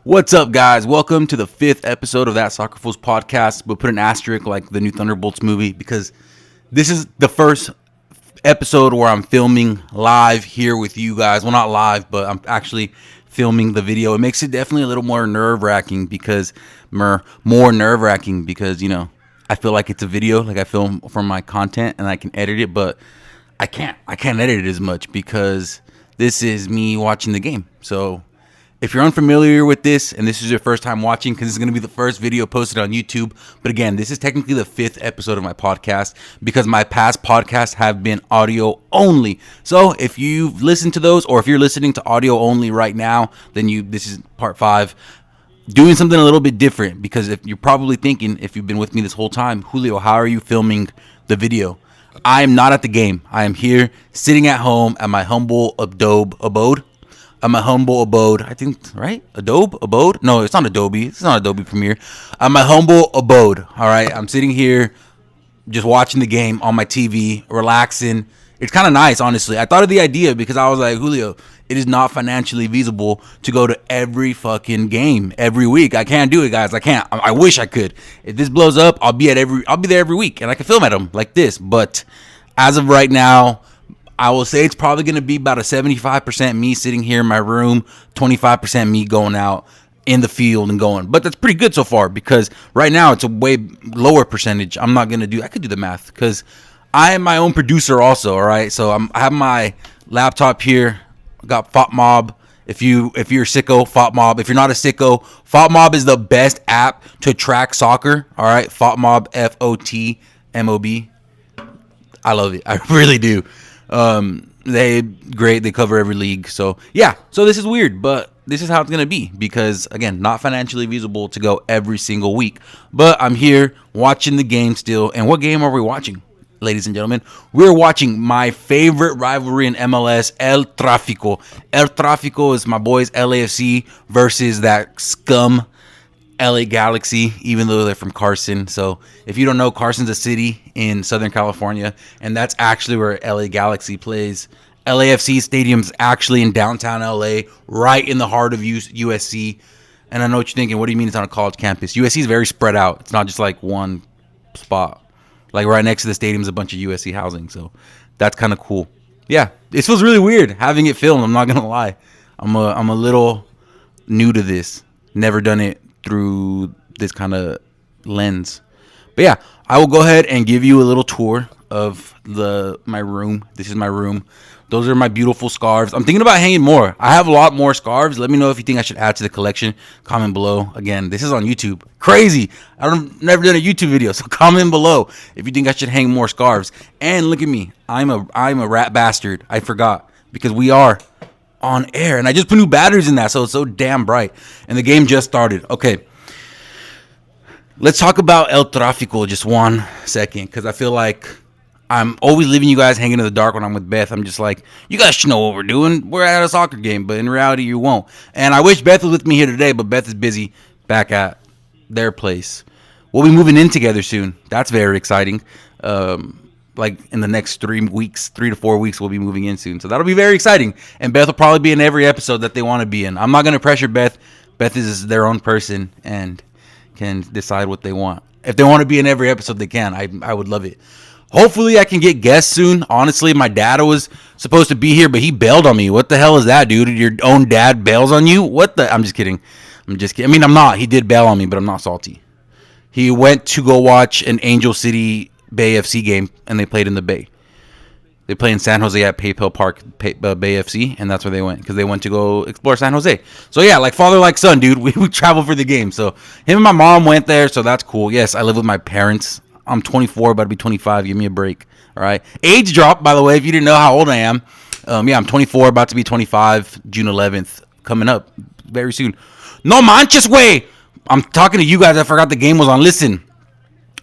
What's up, guys? Welcome to the 5th episode of That Soccer Fools podcast. But put an asterisk like the new Thunderbolts movie because this is the first episode where I'm filming live here with you guys. Well, not live, but I'm actually filming the video. It makes it definitely a little more nerve-wracking because I feel like it's a video, like I film for my content and I can edit it, but I can't edit it as much because this is me watching the game. So if you're unfamiliar with this and this is your first time watching, because this is going to be the first video posted on YouTube, but again, this is technically the 5th episode of my podcast because my past podcasts have been audio only. So if you've listened to those, or if you're listening to audio only right now, then this is part 5. Doing something a little bit different, because if you're probably thinking, if you've been with me this whole time, Julio, how are you filming the video? I am not at the game. I am here sitting at home at my humble abode. I think, right? Abode? No, it's not Adobe. It's not Adobe Premiere. At my humble abode, all right? I'm sitting here just watching the game on my TV, relaxing. It's kind of nice, honestly. I thought of the idea because I was like, Julio, it is not financially feasible to go to every fucking game every week. I can't do it, guys. I can't. I wish I could. If this blows up, I'll be there every week, and I can film at them like this. But as of right now, I will say it's probably going to be about a 75% me sitting here in my room, 25% me going out in the field and going. But that's pretty good so far because right now it's a way lower percentage. I could do the math because I am my own producer also, all right? So I have my laptop here. I got FotMob. If you're sicko, FotMob. If you're not a sicko, FotMob is the best app to track soccer, all right? FotMob, FOTMOB. I love it. I really do. They cover every league. So yeah, so this is weird, but this is how it's going to be because again, not financially feasible to go every single week, but I'm here watching the game still. And what game are we watching, ladies and gentlemen? We're watching my favorite rivalry in MLS, El Trafico. El Trafico is my boys LAFC versus that scum LA Galaxy, even though they're from Carson. So if you don't know, Carson's a city in Southern California, and that's actually where LA Galaxy plays. LAFC Stadium's actually in downtown LA, right in the heart of USC. And I know what you're thinking, what do you mean it's on a college campus? USC is very spread out. It's not just like one spot. Like right next to the stadium is a bunch of USC housing, so that's kind of cool. Yeah, it feels really weird having it filmed, I'm not going to lie. I'm a little new to this. Never done it through this kind of lens. But yeah, I will go ahead and give you a little tour of my room. This is my room. Those are my beautiful scarves. I'm thinking about hanging more. I have a lot more scarves. Let me know if you think I should add to the collection. Comment below. Again, this is on YouTube. Crazy. I've never done a YouTube video, so comment below if you think I should hang more scarves. And look at me. I'm a rat bastard. I forgot because we are on air, and I just put new batteries in that, so it's so damn bright. And the game just started. Okay, let's talk about El Trafico just 1 second, because I feel like I'm always leaving you guys hanging in the dark when I'm with Beth. I'm just like, you guys should know what we're doing. We're at a soccer game, but in reality, you won't. And I wish Beth was with me here today, but Beth is busy back at their place. We'll be moving in together soon. That's very exciting. Like in the next 3 to 4 weeks, we'll be moving in soon. So that'll be very exciting. And Beth will probably be in every episode that they want to be in. I'm not going to pressure Beth. Beth is their own person and can decide what they want. If they want to be in every episode, they can. I would love it. Hopefully, I can get guests soon. Honestly, my dad was supposed to be here, but he bailed on me. What the hell is that, dude? Your own dad bails on you? What the? I'm just kidding. I mean, I'm not. He did bail on me, but I'm not salty. He went to go watch an Angel City Bay FC game, and they played in the Bay. They play in San Jose at PayPal Park, Bay FC, and that's where they went because they went to go explore San Jose. So yeah, like father, like son, dude. We travel for the game. So him and my mom went there, so that's cool. Yes, I live with my parents. I'm 24, about to be 25. Give me a break. All right. Age drop, by the way, if you didn't know how old I am. Yeah, I'm 24, about to be 25, June 11th, coming up very soon. No manches, way. I'm talking to you guys. I forgot the game was on. Listen,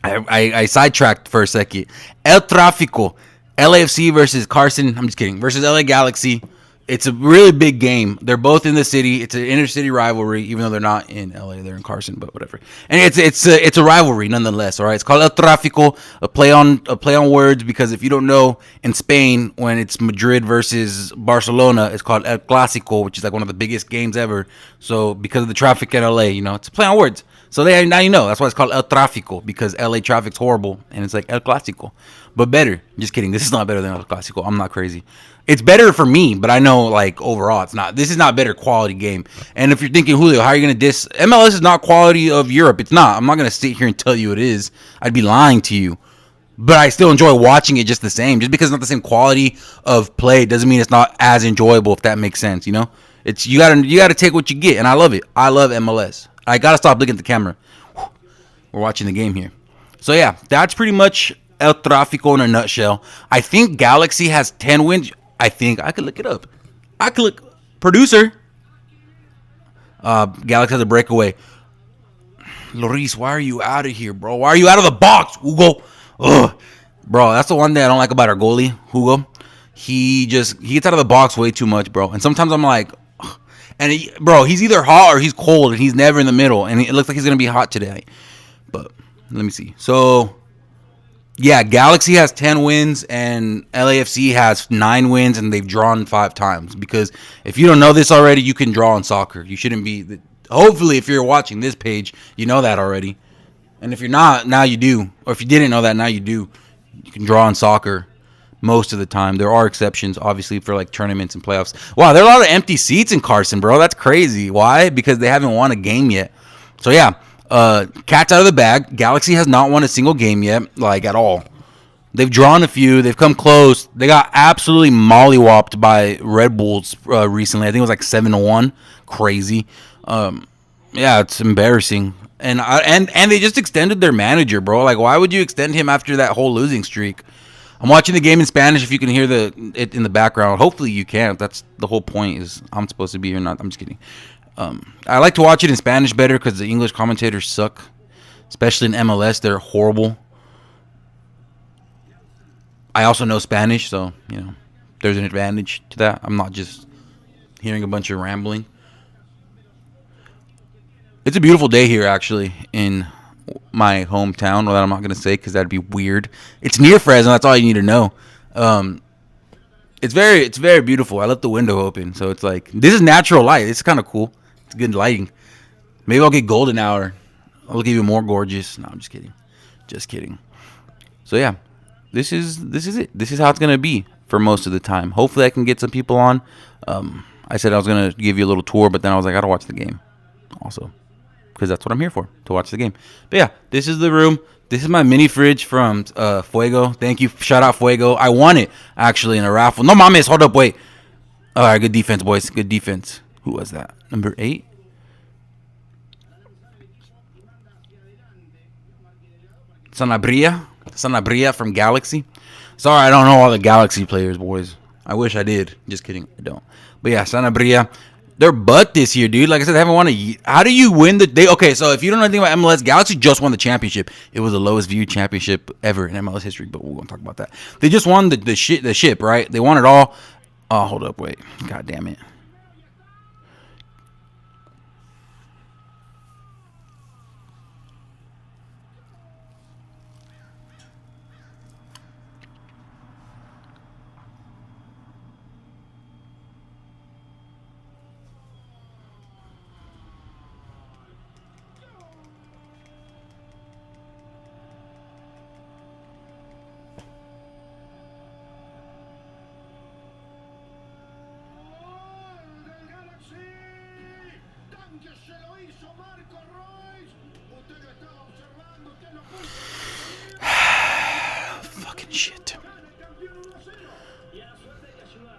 I sidetracked for a second. El Trafico, LAFC versus Carson. I'm just kidding. Versus LA Galaxy. It's a really big game. They're both in the city. It's an inter-city rivalry, even though they're not in LA. They're in Carson, but whatever. And it's a rivalry nonetheless. All right, it's called El Trafico, a play on words, because if you don't know, in Spain when it's Madrid versus Barcelona, it's called El Clásico, which is like one of the biggest games ever. So because of the traffic in LA, it's a play on words. So now you know. That's why it's called El Tráfico, because LA traffic's horrible, and it's like El Clásico, but better. Just kidding. This is not better than El Clásico. I'm not crazy. It's better for me, but I know like overall it's not. This is not better quality game. And if you're thinking, Julio, how are you gonna diss MLS? Is not quality of Europe. It's not. I'm not gonna sit here and tell you it is. I'd be lying to you. But I still enjoy watching it just the same. Just because it's not the same quality of play doesn't mean it's not as enjoyable. If that makes sense, It's you gotta take what you get, and I love it. I love MLS. I gotta stop looking at the camera. We're watching the game here. So yeah, that's pretty much El Tráfico in a nutshell. I think Galaxy has 10 wins. I think I could look it up. I could look. Producer. Galaxy has a breakaway. Loris, why are you out of here, bro? Why are you out of the box, Hugo? Ugh. Bro, that's the one thing I don't like about our goalie, Hugo. He gets out of the box way too much, bro. And sometimes I'm like, ugh. And he's either hot or he's cold, and he's never in the middle. And it looks like he's gonna be hot today. But let me see. So yeah, Galaxy has 10 wins and LAFC has 9 wins, and they've drawn 5 times. Because if you don't know this already, you can draw in soccer. You shouldn't be. Hopefully, if you're watching this page, you know that already. And if you're not, now you do. Or if you didn't know that, now you do. You can draw in soccer most of the time. There are exceptions, obviously, for like tournaments and playoffs. Wow, there are a lot of empty seats in Carson, bro. That's crazy. Why? Because they haven't won a game yet. So yeah. Cat's out of the bag. Galaxy has not won a single game yet, like at all. They've drawn a few. They've come close. They got absolutely mollywopped by Red Bulls recently. I think it was like 7-1. Crazy. Yeah, it's embarrassing. And they just extended their manager, bro. Like, why would you extend him after that whole losing streak? I'm watching the game in Spanish. If you can hear it in the background, hopefully you can. That's the whole point. Is I'm supposed to be here, not. I'm just kidding. I like to watch it in Spanish better because the English commentators suck, especially in MLS. They're horrible. I also know Spanish, so there's an advantage to that. I'm not just hearing a bunch of rambling. It's a beautiful day here, actually, in my hometown. Well, that I'm not gonna say because that'd be weird. It's near Fresno. That's all you need to know. It's very beautiful. I left the window open, so it's like this is natural light. It's kind of cool. It's good lighting. Maybe I'll get golden hour. I'll look even more gorgeous. No, I'm just kidding. Just kidding. So yeah, this is it. This is how it's gonna be for most of the time. Hopefully, I can get some people on. I said I was gonna give you a little tour, but then I was like, I gotta watch the game, also, because that's what I'm here for, to watch the game. But yeah, this is the room. This is my mini fridge from Fuego. Thank you. Shout out Fuego. I won it, actually, in a raffle. No mames. Hold up. Wait. All right. Good defense, boys. Good defense. Who was that? Number 8? Sanabria from Galaxy. Sorry, I don't know all the Galaxy players, boys. I wish I did. Just kidding. I don't. But yeah, Sanabria. They're butt this year, dude. Like I said, they haven't won How do you win the? Okay, so if you don't know anything about MLS, Galaxy just won the championship. It was the lowest viewed championship ever in MLS history, but we're gonna talk about that. They just won the ship, right? They won it all. Oh, hold up, wait. God damn it. Fucking shit.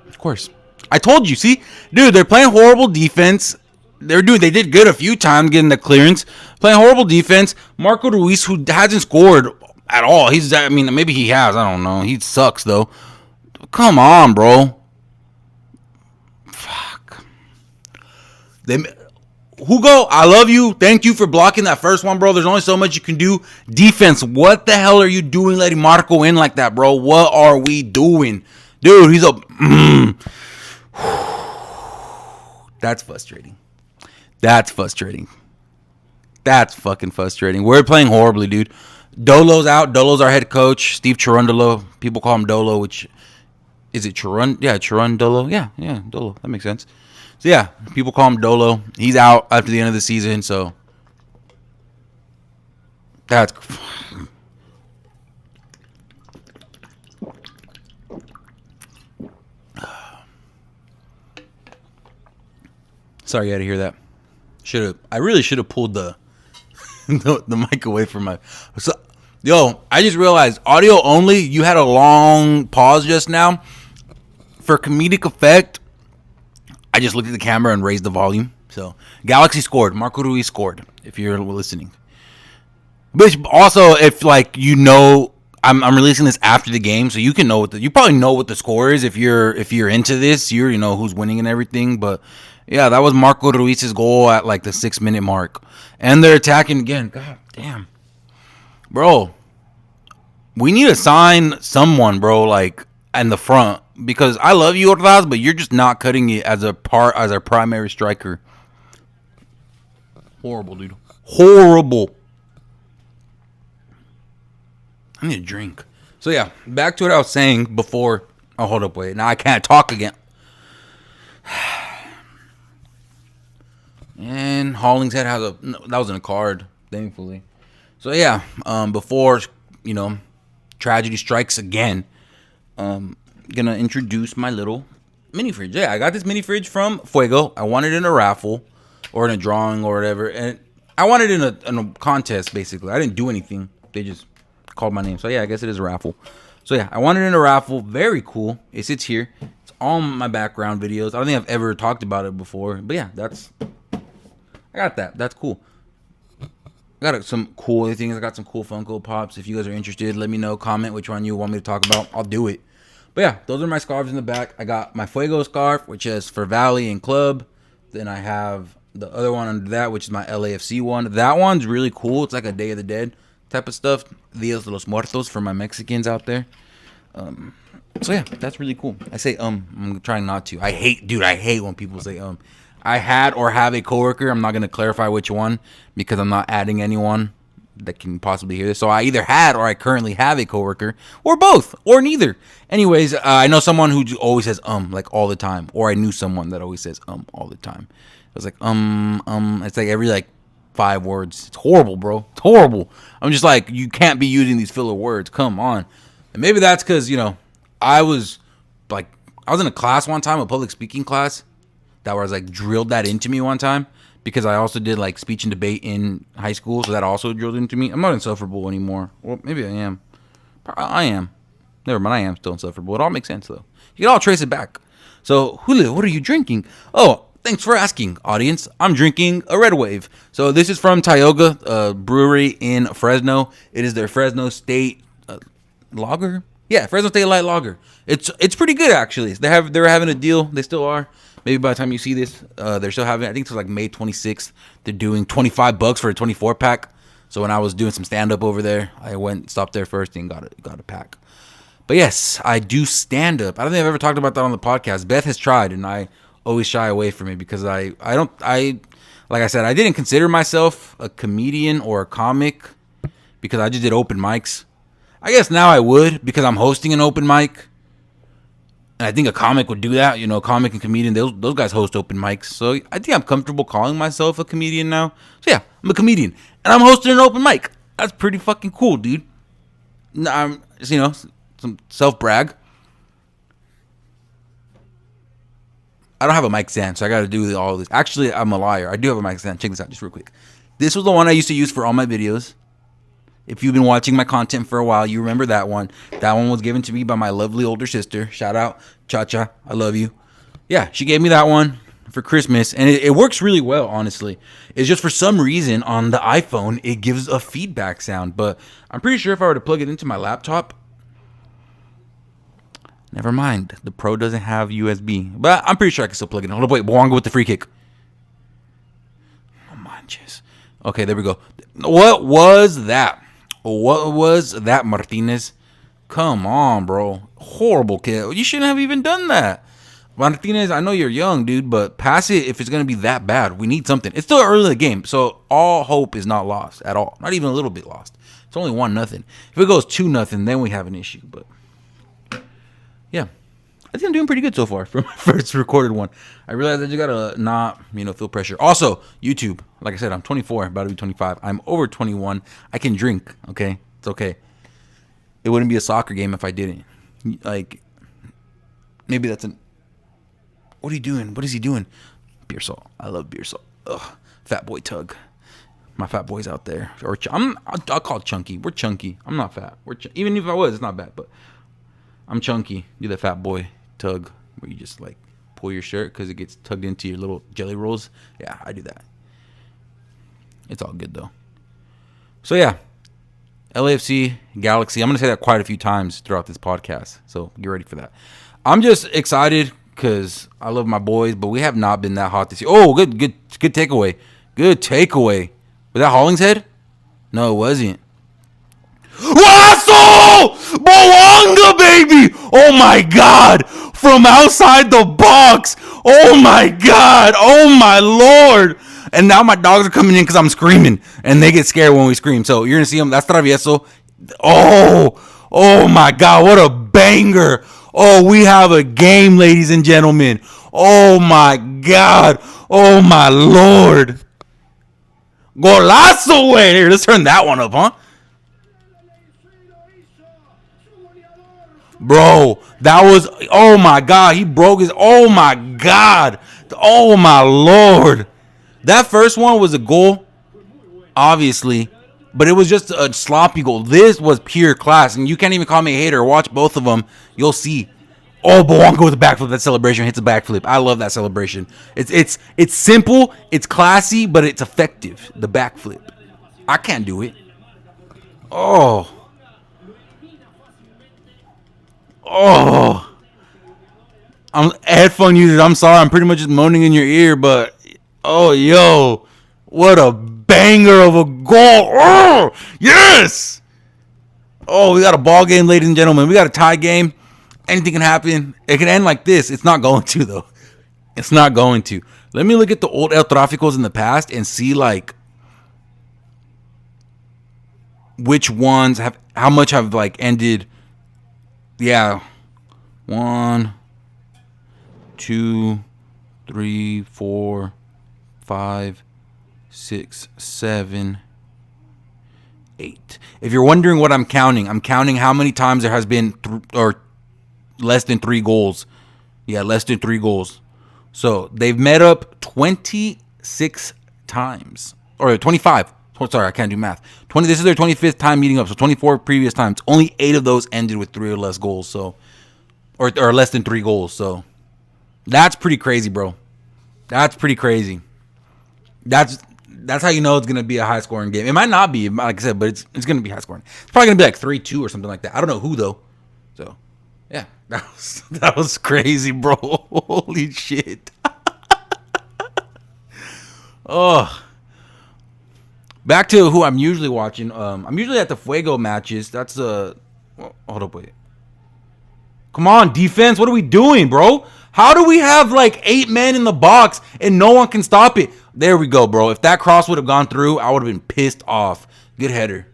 Of course. I told you, see? Dude, they're playing horrible defense. They did good a few times getting the clearance. Playing horrible defense. Marco Ruiz, who hasn't scored at all. Maybe he has. I don't know. He sucks, though. Come on, bro. Fuck. Hugo, I love you. Thank you for blocking that first one, bro. There's only so much you can do. Defense, what the hell are you doing letting Marco in like that, bro? What are we doing? Dude, he's a... That's frustrating. That's frustrating. That's fucking frustrating. We're playing horribly, dude. Dolo's out. Dolo's our head coach. Steve Cherundolo. People call him Dolo, which is it Cherund? Yeah, Cherundolo. Yeah, Dolo. That makes sense. So yeah, people call him Dolo. He's out after the end of the season. So that's sorry you had to hear that. I really should have pulled the the mic away from my. So, yo, I just realized audio only. You had a long pause just now for comedic effect. I just looked at the camera and raised the volume. So Galaxy scored. Marco Ruiz scored. If you're listening, but also if like I'm releasing this after the game, so you can know you probably know what the score is if you're into this. You already know who's winning and everything. But yeah, that was Marco Ruiz's goal at like the 6-minute mark, and they're attacking again. God damn, bro, we need to sign someone, bro, like in the front because I love you, Ordaz, but you're just not cutting it as our primary striker. Horrible, dude. Horrible. I need a drink. So yeah, back to what I was saying before. Oh, hold up, wait. Now I can't talk again. And Hollingshead has that was in a card, thankfully. So yeah, before tragedy strikes again, gonna introduce my little mini fridge. Yeah, I got this mini fridge from Fuego. I won it in a raffle or in a drawing or whatever, and I won it in a contest basically. I didn't do anything. They just called my name. So yeah, I guess it is a raffle. So yeah, I won it in a raffle. Very cool. It sits here. It's all my background videos. I don't think I've ever talked about it before, but yeah, I got that. That's cool. I got some cool things. I got some cool Funko Pops. If you guys are interested, let me know. Comment which one you want me to talk about. I'll do it. But yeah, those are my scarves in the back. I got my Fuego scarf, which is for Valley and Club. Then I have the other one under that, which is my LAFC one. That one's really cool. It's like a Day of the Dead type of stuff. Dias de los Muertos for my Mexicans out there. So yeah, that's really cool. I say I'm trying not to. I hate when people say I had or have a coworker. I'm not going to clarify which one because I'm not adding anyone that can possibly hear this. So I either had or I currently have a coworker, or both, or neither. Anyways, I know someone who always says like all the time, or I knew someone that always says all the time. It was like It's like every like 5 words. It's horrible, bro. It's horrible. I'm just like, you can't be using these filler words. Come on. And maybe that's because I was in a class one time, a public speaking class. That was like drilled that into me one time because I also did like speech and debate in high school, so that also drilled into me. I'm not insufferable anymore. Well, maybe I am. I am. Never mind, I am still insufferable. It all makes sense though. You can all trace it back. So, Julio, what are you drinking? Oh, thanks for asking, audience. I'm drinking a Red Wave. So this is from Tioga Brewery in Fresno. It is their Fresno State lager. Yeah, Fresno State Light Lager. It's pretty good actually. They were having a deal. They still are. Maybe by the time you see this, they're still having. I think it's like May 26th. They're doing $25 for a 24 pack. So when I was doing some stand up over there, I stopped there first and got a pack. But yes, I do stand up. I don't think I've ever talked about that on the podcast. Beth has tried, and I always shy away from it because like I said, I didn't consider myself a comedian or a comic because I just did open mics. I guess now I would because I'm hosting an open mic. And I think a comic would do that. Comic and comedian, those guys host open mics. So I think I'm comfortable calling myself a comedian now. So yeah, I'm a comedian. And I'm hosting an open mic. That's pretty fucking cool, dude. I'm some self-brag. I don't have a mic stand, so I got to do all this. Actually, I'm a liar. I do have a mic stand. Check this out just real quick. This was the one I used to use for all my videos. If you've been watching my content for a while, you remember that one. That one was given to me by my lovely older sister. Shout out, Cha-Cha. I love you. Yeah, she gave me that one for Christmas, and it works really well, honestly. It's just for some reason on the iPhone, it gives a feedback sound, but I'm pretty sure if I were to plug it into my laptop, never mind. The Pro doesn't have USB, but I'm pretty sure I can still plug it in. Hold up, wait, Bwanga with the free kick. Oh, manches. Okay, there we go. What was that? What was that, Martinez? Come on, bro. Horrible kid. You shouldn't have even done that. Martinez, I know you're young, dude, but pass it if it's going to be that bad. We need something. It's still early in the game, so all hope is not lost at all. Not even a little bit lost. It's only 1-0. If it goes 2-0, then we have an issue. But yeah, I think I'm doing pretty good so far for my first recorded one. I realized I just gotta not, feel pressure. Also, YouTube. Like I said, I'm 24, about to be 25. I'm over 21. I can drink. Okay, it's okay. It wouldn't be a soccer game if I didn't. Like, maybe that's an. What are you doing? What is he doing? Beer salt. I love beer salt. Ugh. Fat boy tug. My fat boys out there. Or I'll call it chunky. We're chunky. I'm not fat. Even if I was, it's not bad. But I'm chunky. Do the fat boy tug where you just like pull your shirt because it gets tugged into your little jelly rolls. Yeah, I do that. It's all good though. So yeah, LAFC Galaxy. I'm gonna say that quite a few times throughout this podcast. So get ready for that. I'm just excited because I love my boys, but we have not been that hot this year. Oh, good takeaway. Good takeaway. Was that Hollingshead? No, it wasn't. Lasso! Boanga, baby! Oh my God! From outside the box! Oh my God! Oh my Lord! And now my dogs are coming in because I'm screaming, and they get scared when we scream. So you're gonna see them. That's Travieso. Oh my God! What a banger! Oh, we have a game, ladies and gentlemen. Oh my God! Oh my Lord! Golazo way! Here, let's turn that one up, huh? Bro, that was, oh my God, he broke his, oh my God, oh my Lord. That first one was a goal, obviously, but it was just a sloppy goal. This was pure class, and you can't even call me a hater. Watch both of them, you'll see. Oh, Bowanko with a backflip. That celebration hits a backflip. I love that celebration. It's simple, it's classy, but it's effective. The backflip. I can't do it. Oh. I'm headphone users. I'm sorry. I'm pretty much just moaning in your ear, but yo, what a banger of a goal! Oh, yes. Oh, we got a ball game, ladies and gentlemen. We got a tie game. Anything can happen. It can end like this. It's not going to though. It's not going to. Let me look at the old El Traficos in the past and see like which ones have how much have like ended. Yeah. 1, 2, 3, 4, 5, 6, 7, 8. If you're wondering what I'm counting how many times there has been or less than 3 goals. Yeah, less than 3 goals. So they've met up 26 times. Or 25. Sorry, I can't do math. 20. This is their 25th time meeting up. So 24 previous times. Only 8 of those ended with 3 or less goals. So, or less than 3 goals. So that's pretty crazy, bro. That's pretty crazy. That's how you know it's gonna be a high scoring game. It might not be, like I said, but it's gonna be high scoring. It's probably gonna be like 3-2 or something like that. I don't know who though. So yeah, that was crazy, bro. Holy shit. Oh. Back to who I'm usually watching. I'm usually at the Fuego matches. That's hold up, wait. Come on, defense. What are we doing, bro? How do we have like 8 men in the box and no one can stop it? There we go, bro. If that cross would have gone through, I would have been pissed off. Good header.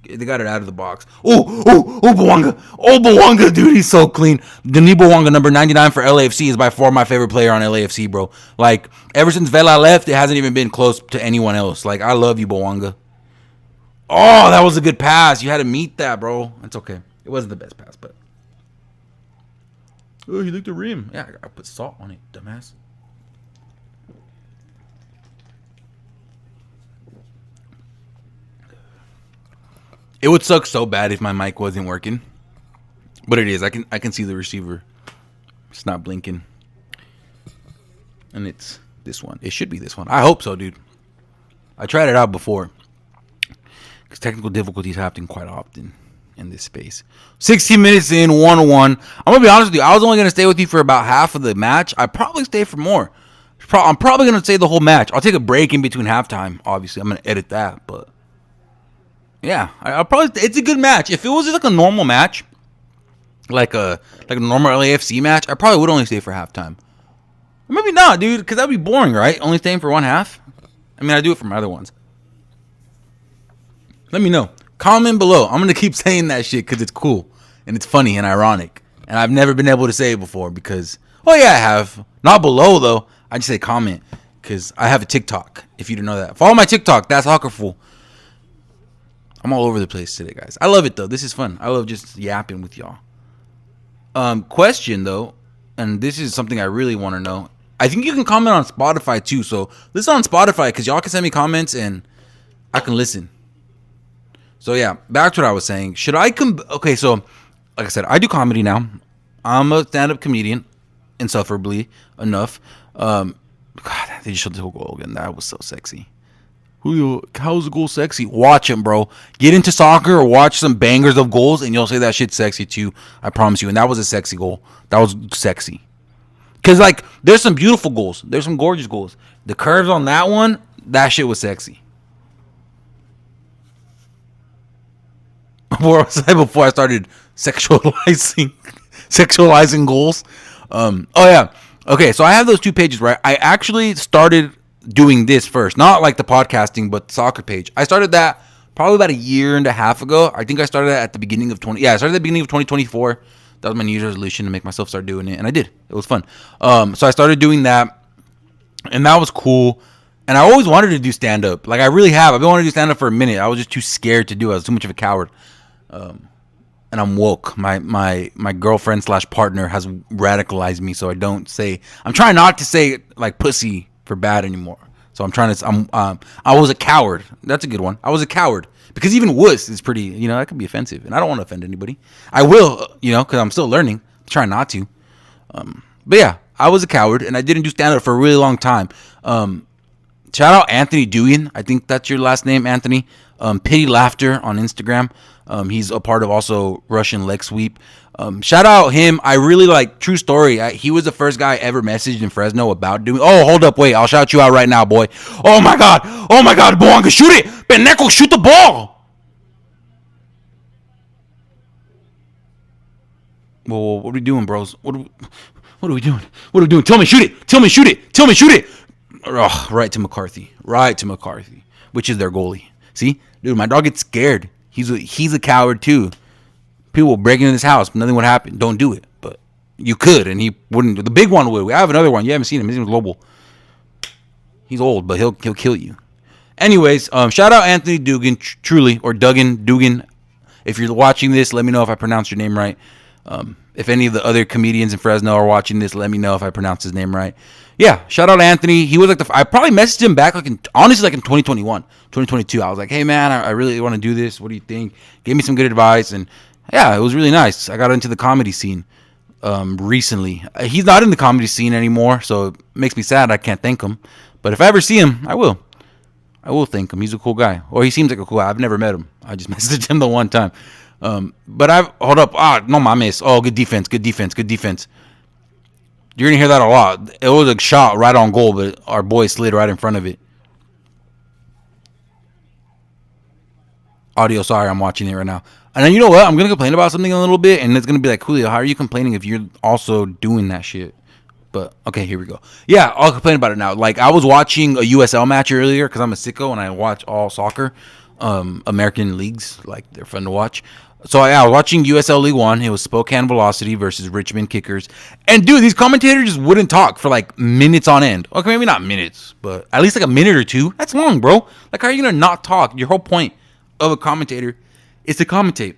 They got it out of the box. Oh, Boanga. Oh, Boanga, dude. He's so clean. Denis Boanga, number 99 for LAFC, is by far my favorite player on LAFC, bro. Like, ever since Vela left, it hasn't even been close to anyone else. Like, I love you, Boanga. Oh, that was a good pass. You had to meet that, bro. It's okay. It wasn't the best pass, but. Oh, he licked the rim. Yeah, I put salt on it, dumbass. It would suck so bad if my mic wasn't working, but it is. I can see the receiver. It's not blinking, and it's this one. It should be this one. I hope so, dude. I tried it out before because technical difficulties happen quite often in this space. 16 minutes in, 1-1. I'm gonna be honest with you. I was only gonna stay with you for about half of the match. I probably stay for more. I'm probably gonna stay the whole match. I'll take a break in between halftime. Obviously, I'm gonna edit that, but. Yeah, I'll probably. It's a good match. If it was like a normal match, like a normal LAFC match, I probably would only stay for halftime. Maybe not, dude, because that'd be boring, right? Only staying for one half. I mean, I do it for my other ones. Let me know. Comment below. I'm gonna keep saying that shit because it's cool and it's funny and ironic. And I've never been able to say it before because, oh yeah, I have. Not below though. I just say comment because I have a TikTok. If you didn't know that, follow my TikTok. That's Hawkerful. I'm all over the place today, guys. I love it though. This is fun. I love just yapping with y'all. Question though, and this is something I really want to know. I think you can comment on Spotify too. So listen on Spotify because y'all can send me comments and I can listen. So yeah, back to what I was saying. Should I okay, so like I said, I do comedy now. I'm a stand-up comedian, insufferably enough. God, they just showed the whole goal again. That was so sexy. Julio, how's the goal sexy? Watch him, bro. Get into soccer or watch some bangers of goals, and you'll say that shit's sexy too. I promise you. And that was a sexy goal. That was sexy. Because, like, there's some beautiful goals. There's some gorgeous goals. The curves on that one, that shit was sexy. What was I before I started sexualizing goals? Oh, yeah. Okay, so I have those 2 pages, right? I actually started doing this first, not like the podcasting, but the soccer page. I started that probably about a year and a half ago. I think I started that at the beginning of I started at the beginning of 2024. That was my New Year's resolution to make myself start doing it, and I did. It was fun. So I started doing that, and that was cool. And I always wanted to do stand up. Like I really have. I've been wanting to do stand up for a minute. I was just too scared to do it. I was too much of a coward. And I'm woke. My girlfriend / partner has radicalized me, so I don't say. I'm trying not to say like pussy for bad anymore. So I'm trying to. I was a coward. That's a good one. I was a coward because even wuss is pretty. That could be offensive, and I don't want to offend anybody. I will, because I'm still learning. I'm trying not to. But yeah, I was a coward, and I didn't do stand up for a really long time. Shout out Anthony Dugan. I think that's your last name, Anthony. Pity Laughter on Instagram. He's a part of also Russian Leg Sweep. Shout out him. I really like, true story. He was the first guy I ever messaged in Fresno about doing. Oh, hold up. Wait, I'll shout you out right now, boy. Oh my God. Boanga, shoot it. Beneco, shoot the ball. Well, what are we doing, bros? What are we doing? Tell me, shoot it. Oh, right to McCarthy, which is their goalie. See, dude, my dog gets scared. He's a coward too. People will break into his house, nothing would happen. Don't do it, but you could, and he wouldn't. The big one would. I have another one. You haven't seen him. His name is Lobel. He's old, but he'll kill you. Anyways, shout out Anthony Dugan, truly, or Dugan. If you're watching this, let me know if I pronounced your name right. If any of the other comedians in Fresno are watching this, let me know if I pronounced his name right. Yeah, shout out Anthony. He was like I probably messaged him back honestly in 2021, 2022. I was like, hey man, I really want to do this. What do you think? Gave me some good advice, and yeah, it was really nice. I got into the comedy scene recently. He's not in the comedy scene anymore, so it makes me sad I can't thank him. But if I ever see him, I will. I will thank him. He's a cool guy. Or he seems like a cool guy. I've never met him. I just messaged him the one time. But hold up. No mames. Oh, good defense. You're going to hear that a lot. It was a shot right on goal, but our boy slid right in front of it. Audio, sorry, I'm watching it right now. And then you know what? I'm going to complain about something a little bit, and it's going to be like, Julio, how are you complaining if you're also doing that shit? But, okay, here we go. Yeah, I'll complain about it now. Like, I was watching a USL match earlier because I'm a sicko and I watch all soccer. American leagues, like, they're fun to watch. So, yeah, I was watching USL League One. It was Spokane Velocity versus Richmond Kickers. And, dude, these commentators just wouldn't talk for, like, minutes on end. Okay, maybe not minutes, but at least, like, a minute or two. That's long, bro. Like, how are you going to not talk? Your whole point of a commentator is to commentate.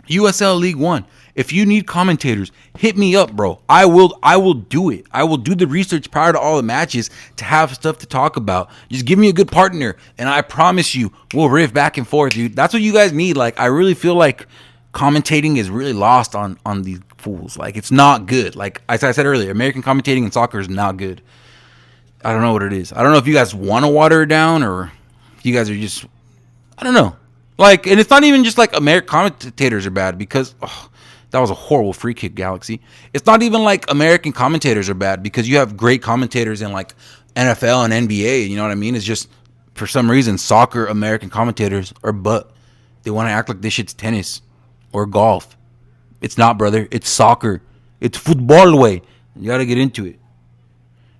USL League One. If you need commentators, hit me up, bro. I will do it. I will do the research prior to all the matches to have stuff to talk about. Just give me a good partner, and I promise you, we'll riff back and forth, dude. That's what you guys need. Like, I really feel like commentating is really lost on these fools. Like, it's not good. Like, as I said earlier, American commentating in soccer is not good. I don't know what it is. I don't know if you guys want to water it down or if you guys are just, I don't know. Like, and it's not even just like American commentators are bad because, that was a horrible free kick, Galaxy. It's not even like American commentators are bad because you have great commentators in like NFL and NBA. You know what I mean? It's just for some reason soccer American commentators are butt. They want to act like this shit's tennis or golf. It's not, brother. It's soccer. It's football way. You got to get into it.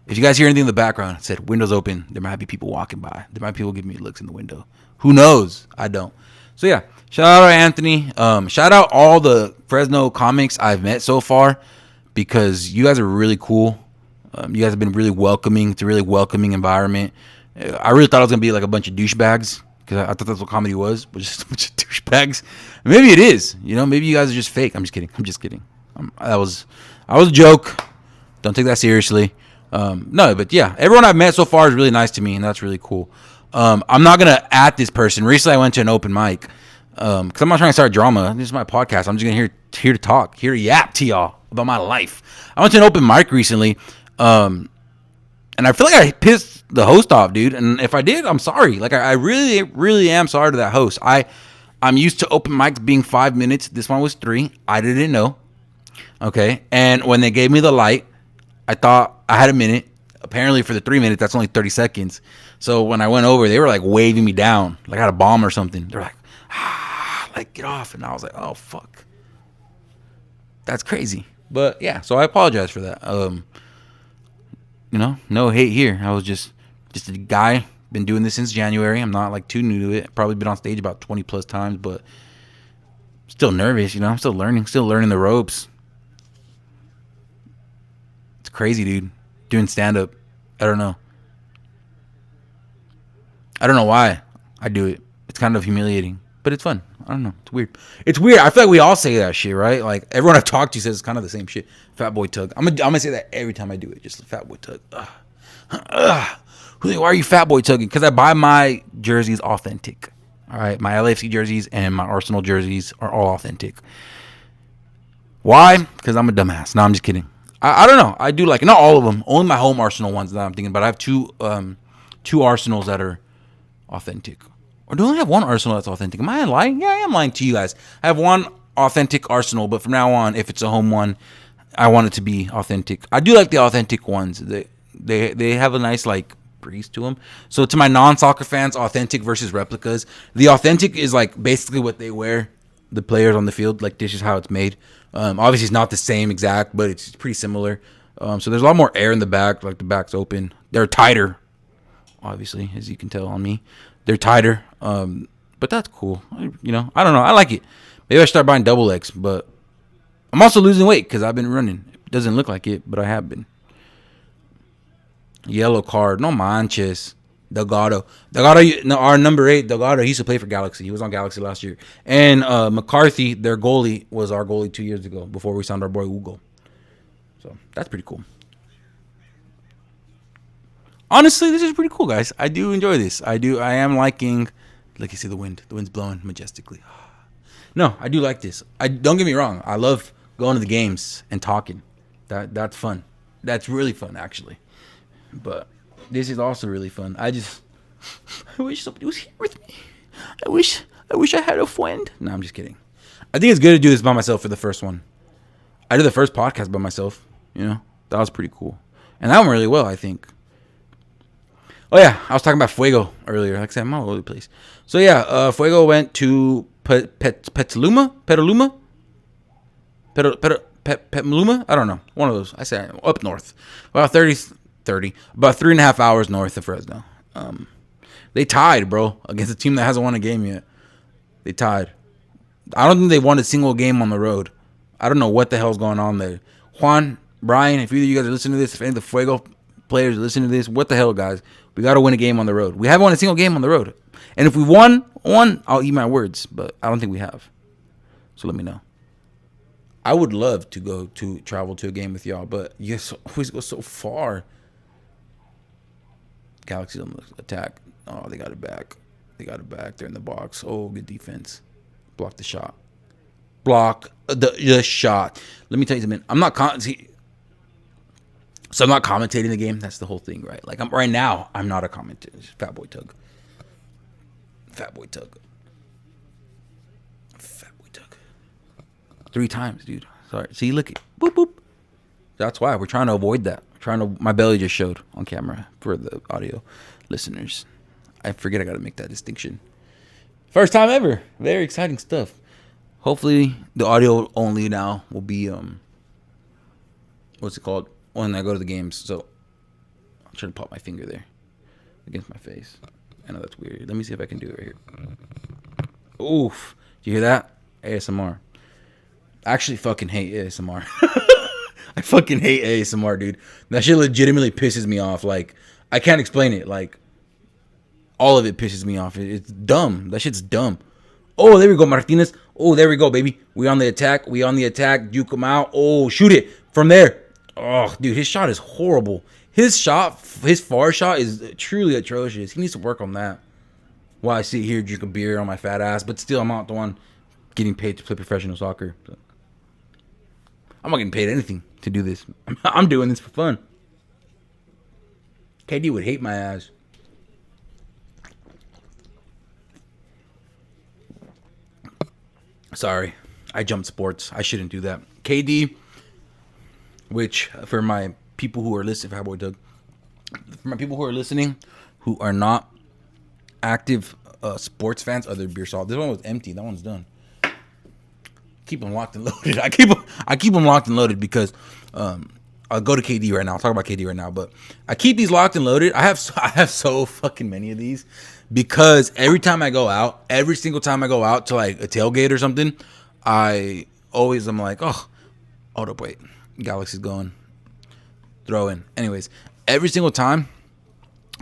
If you guys hear anything in the background, it said windows open. There might be people walking by. There might be people giving me looks in the window. Who knows? I don't. So yeah, shout out to Anthony. Shout out all the Fresno comics I've met so far, because you guys are really cool. You guys have been really welcoming. It's a really welcoming environment. I really thought it was gonna be like a bunch of douchebags, because I thought that's what comedy was just a bunch of douchebags. Maybe it is. Maybe you guys are just fake. I'm just kidding. I was a joke. Don't take that seriously. No, but yeah, everyone I've met so far is really nice to me, and that's really cool. I'm not gonna at this person. Recently, I went to an open mic, because I'm not trying to start drama. This is my podcast. I'm just gonna here to talk, here to yap to y'all about my life. I went to an open mic recently, and I feel like I pissed the host off, dude. And if I did, I'm sorry. Like I really, really am sorry to that host. I'm used to open mics being 5 minutes. This one was 3. I didn't know. Okay, and when they gave me the light, I thought I had a minute. Apparently, for the 3 minutes, that's only 30 seconds. So when I went over, they were like waving me down, like I had a bomb or something. They're like, get off. And I was like, oh, fuck. That's crazy. But yeah, so I apologize for that. No hate here. I was just a guy, been doing this since January. I'm not like too new to it. Probably been on stage about 20 plus times, but still nervous, I'm still learning the ropes. It's crazy, dude. Doing stand-up. I don't know why I do it. It's kind of humiliating, but it's fun. I don't know. It's weird. I feel like we all say that shit, right? Like everyone I've talked to says it's kind of the same shit. Fat boy tug. I'm gonna say that every time I do it. Just fat boy tug. Why are you fat boy tugging? Because I buy my jerseys authentic. All right, my LAFC jerseys and my Arsenal jerseys are all authentic. Why? Because I'm a dumbass. No, I'm just kidding. I don't know. I do like, not all of them. Only my home Arsenal ones that I'm thinking. But I have two Arsenals that are authentic. Or do I only have one Arsenal that's authentic? Am I lying? Yeah, I am lying to you guys. I have one authentic Arsenal, but from now on, if it's a home one, I want it to be authentic. I do like the authentic ones. They have a nice like breeze to them. So to my non-soccer fans, authentic versus replicas. The authentic is like basically what they wear, the players on the field. Like this is how it's made. Obviously, it's not the same exact, but it's pretty similar. So there's a lot more air in the back. Like the back's open. They're tighter, obviously, as you can tell on me. They're tighter. But that's cool. I don't know. I like it. Maybe I should start buying double X, but I'm also losing weight because I've been running. It doesn't look like it, but I have been. Yellow card. No manches. Delgado, our number 8, Delgado, he used to play for Galaxy. He was on Galaxy last year. And McCarthy, their goalie, was our goalie 2 years ago before we signed our boy Hugo. So that's pretty cool. Honestly, this is pretty cool, guys. I do enjoy this. I am liking. Look, you see the wind. The wind's blowing majestically. No, I do like this. Don't get me wrong. I love going to the games and talking. That's fun. That's really fun, actually. But this is also really fun. I wish somebody was here with me. I wish I had a friend. No, I'm just kidding. I think it's good to do this by myself for the first one. I did the first podcast by myself. That was pretty cool. And that went really well, I think. Oh, yeah. I was talking about Fuego earlier. Like I said, I'm all over the place. So, yeah. Fuego went to Petaluma? Petaluma? I don't know. One of those. I said up north. About 30. About 3.5 hours north of Fresno. They tied, bro, against a team that hasn't won a game yet. They tied. I don't think they won a single game on the road. I don't know what the hell's going on there. Juan, Brian, if either of you guys are listening to this, if any of the Fuego players are listening to this, what the hell, guys? We got to win a game on the road. We haven't won a single game on the road. And if we won one, I'll eat my words. But I don't think we have. So let me know. I would love to travel to a game with y'all, but you guys always go so far. Galaxy's on the attack. Oh, they got it back. They're in the box. Oh, good defense. Block the shot. Block the shot. Let me tell you something. I'm not commentating the game. That's the whole thing, right? Like right now, I'm not a commentator. Fat boy tug. 3 times, dude. Sorry. See, look it. Boop boop. That's why we're trying to avoid that. My belly just showed on camera for the audio listeners. I forget I got to make that distinction. First time ever. Very exciting stuff. Hopefully the audio only now will be what's it called when I go to the games. So trying to pop my finger there against my face. I know that's weird. Let me see if I can do it right here. Oof. You hear that? ASMR. I actually fucking hate ASMR. I fucking hate ASMR, dude. That shit legitimately pisses me off. Like, I can't explain it. Like, all of it pisses me off. It's dumb. That shit's dumb. Oh, there we go, Martinez. Oh, there we go, baby. We on the attack. We on the attack. Duke him out. Oh, shoot it from there. Oh, dude, his shot is horrible. His far shot is truly atrocious. He needs to work on that. While I sit here drinking beer on my fat ass, but still, I'm not the one getting paid to play professional soccer. So. I'm not getting paid anything to do this. I'm doing this for fun. KD would hate my ass. Sorry, I jumped sports. I shouldn't do that. KD, which for my people who are listening, for my people who are listening, who are not active sports fans, other beer salt. This one was empty. That one's done. Keep them locked and loaded. I keep them locked and loaded because I'll go to KD right now. I'll talk about KD right now, but I keep these locked and loaded. I have so fucking many of these because every single time I go out to like a tailgate or something, I'm like, oh, hold up, wait, Galaxy's going, throw in. Anyways, every single time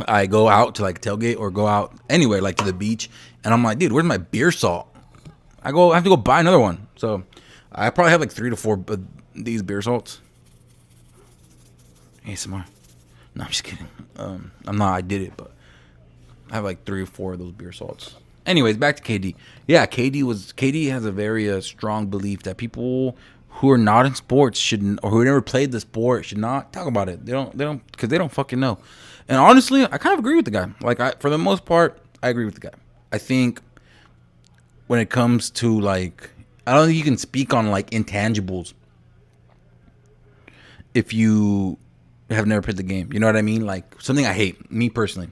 I go out to like tailgate or go out anywhere like to the beach, and I'm like, dude, where's my beer salt? I have to go buy another one. So I probably have like 3 to 4 of these beer salts. ASMR. No, I'm just kidding. I'm not. I did it, but I have like 3 or 4 of those beer salts. Anyways, back to KD. Yeah, KD has a very strong belief that people who are not in sports shouldn't, or who never played the sport should not talk about it. They don't, because they don't fucking know. And honestly, I kind of agree with the guy. Like, for the most part, I agree with the guy. I think when it comes to like, I don't think you can speak on like intangibles if you have never played the game. You know what I mean? Like, something I hate, me personally,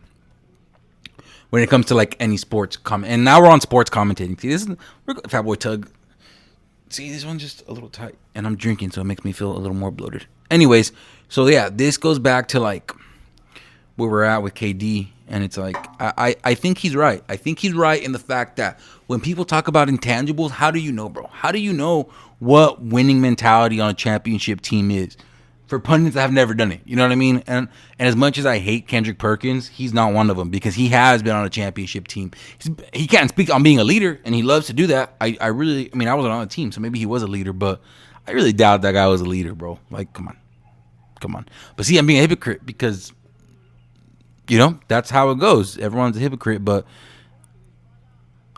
when it comes to like any sports comment. And now we're on sports commentating. See, we're Fat Boy Tug. See, this one's just a little tight, and I'm drinking, so it makes me feel a little more bloated. Anyways, so yeah, this goes back to like where we're at with KD, and it's like I think he's right. I think he's right in the fact that when people talk about intangibles, how do you know, bro? How do you know what winning mentality on a championship team is? For pundits that have never done it, you know what I mean? And as much as I hate Kendrick Perkins, he's not one of them because he has been on a championship team. He can't speak on being a leader, and he loves to do that. I wasn't on a team, so maybe he was a leader, but I really doubt that guy was a leader, bro. Like, come on. But see, I'm being a hypocrite because, you know, that's how it goes. Everyone's a hypocrite, but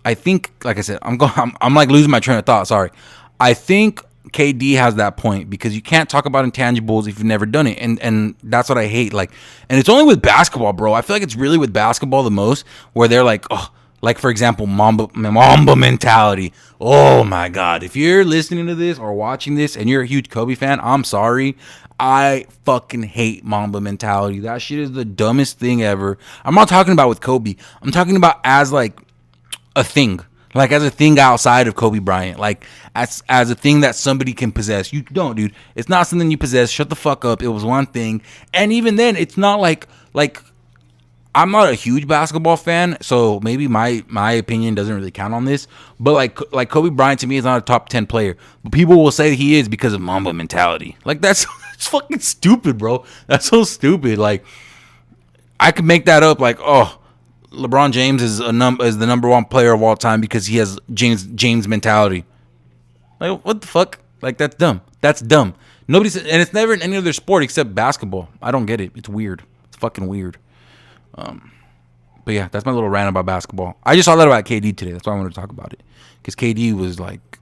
I think, like I said, I'm like losing my train of thought. Sorry. I think KD has that point because you can't talk about intangibles if you've never done it, and that's what I hate. Like, and it's only with basketball, bro. I feel like it's really with basketball the most, where they're like, oh, like for example, Mamba mentality. Oh my God, if you're listening to this or watching this and you're a huge Kobe fan, I'm sorry. I fucking hate Mamba mentality. That shit is the dumbest thing ever. I'm not talking about with Kobe. I'm talking about as like a thing. Like, as a thing outside of Kobe Bryant. Like, as a thing that somebody can possess. You don't, dude. It's not something you possess. Shut the fuck up. It was one thing. And even then, it's not like I'm not a huge basketball fan, so maybe my opinion doesn't really count on this. But like Kobe Bryant to me is not a top 10 player. But people will say he is because of Mamba mentality. Like, that's fucking stupid, bro. That's so stupid. Like, I could make that up like, oh, LeBron James is the number 1 player of all time because he has James mentality. Like, what the fuck? Like, that's dumb. That's dumb. And it's never in any other sport except basketball. I don't get it. It's weird. It's fucking weird. But yeah, that's my little rant about basketball. I just saw that about KD today. That's why I wanted to talk about it. Because KD was like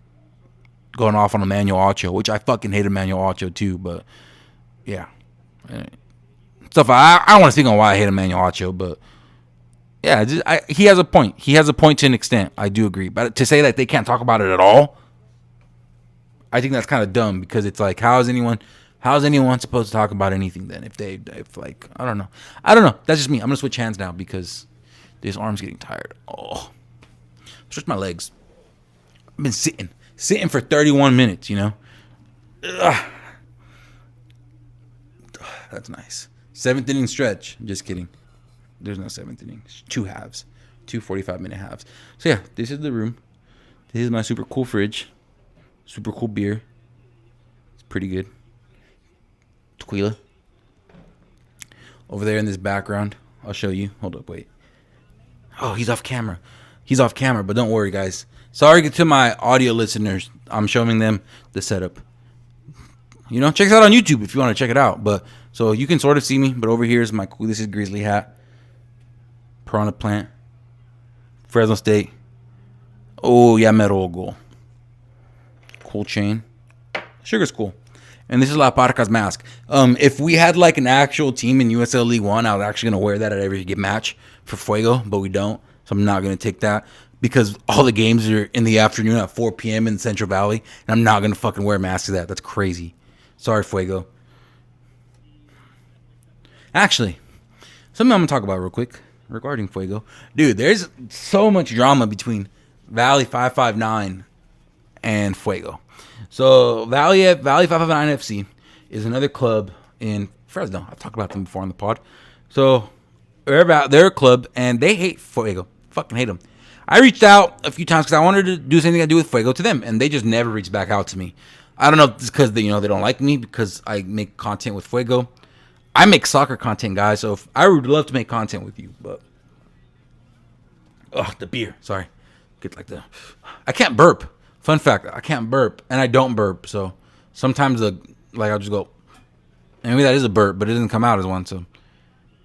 going off on Emmanuel Ocho, which I fucking hate Emmanuel Ocho too. But yeah, stuff. I don't want to speak on why I hate Emmanuel Ocho, but yeah, he has a point. He has a point to an extent. I do agree. But to say that they can't talk about it at all, I think that's kind of dumb because it's like, how is anyone supposed to talk about anything then? If like, I don't know. That's just me. I'm going to switch hands now because this arm's getting tired. Oh, stretch my legs. I've been sitting for 31 minutes, you know? Ugh. That's nice. 7th inning stretch. Just kidding. There's no 7th inning. It's 2 halves. 2 45-minute halves. So, yeah, this is the room. This is my super cool fridge. Super cool beer. It's pretty good. Tequila. Over there in this background. I'll show you. Hold up, wait. Oh, he's off camera. He's off camera, but don't worry, guys. Sorry to my audio listeners. I'm showing them the setup. Check us out on YouTube if you want to check it out. But so you can sort of see me, but over here is my cool. This is Grizzly hat. Piranha Plant. Fresno State. Oh, yeah, metal goal. Cool chain. Sugar's cool. And this is La Parca's mask. If we had like an actual team in USL League One, I was actually gonna wear that at every match for Fuego, but we don't. So I'm not gonna take that because all the games are in the afternoon at 4 p.m. in Central Valley, and I'm not gonna fucking wear a mask to that. That's crazy. Sorry, Fuego. Actually, something I'm gonna talk about real quick regarding Fuego. Dude, there's so much drama between Valley 559 and Fuego. So Valley 559 FC is another club in Fresno. I've talked about them before on the pod. So they're a club and they hate Fuego. Fucking hate them. I reached out a few times because I wanted to do something I do with Fuego to them, and they just never reached back out to me. I don't know if it's because they don't like me because I make content with Fuego. I make soccer content, guys. So I would love to make content with you, but the beer. Sorry, I can't burp. Fun fact, I can't burp, and I don't burp, so sometimes I'll just go, and maybe that is a burp, but it doesn't come out as one, so.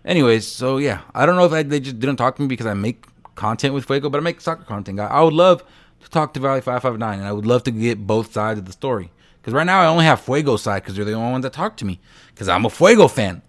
Anyways, so yeah, I don't know if they just didn't talk to me because I make content with Fuego, but I make soccer content, guy. I would love to talk to Valley 559, and I would love to get both sides of the story. Because right now I only have Fuego side because they're the only ones that talk to me. Because I'm a Fuego fan,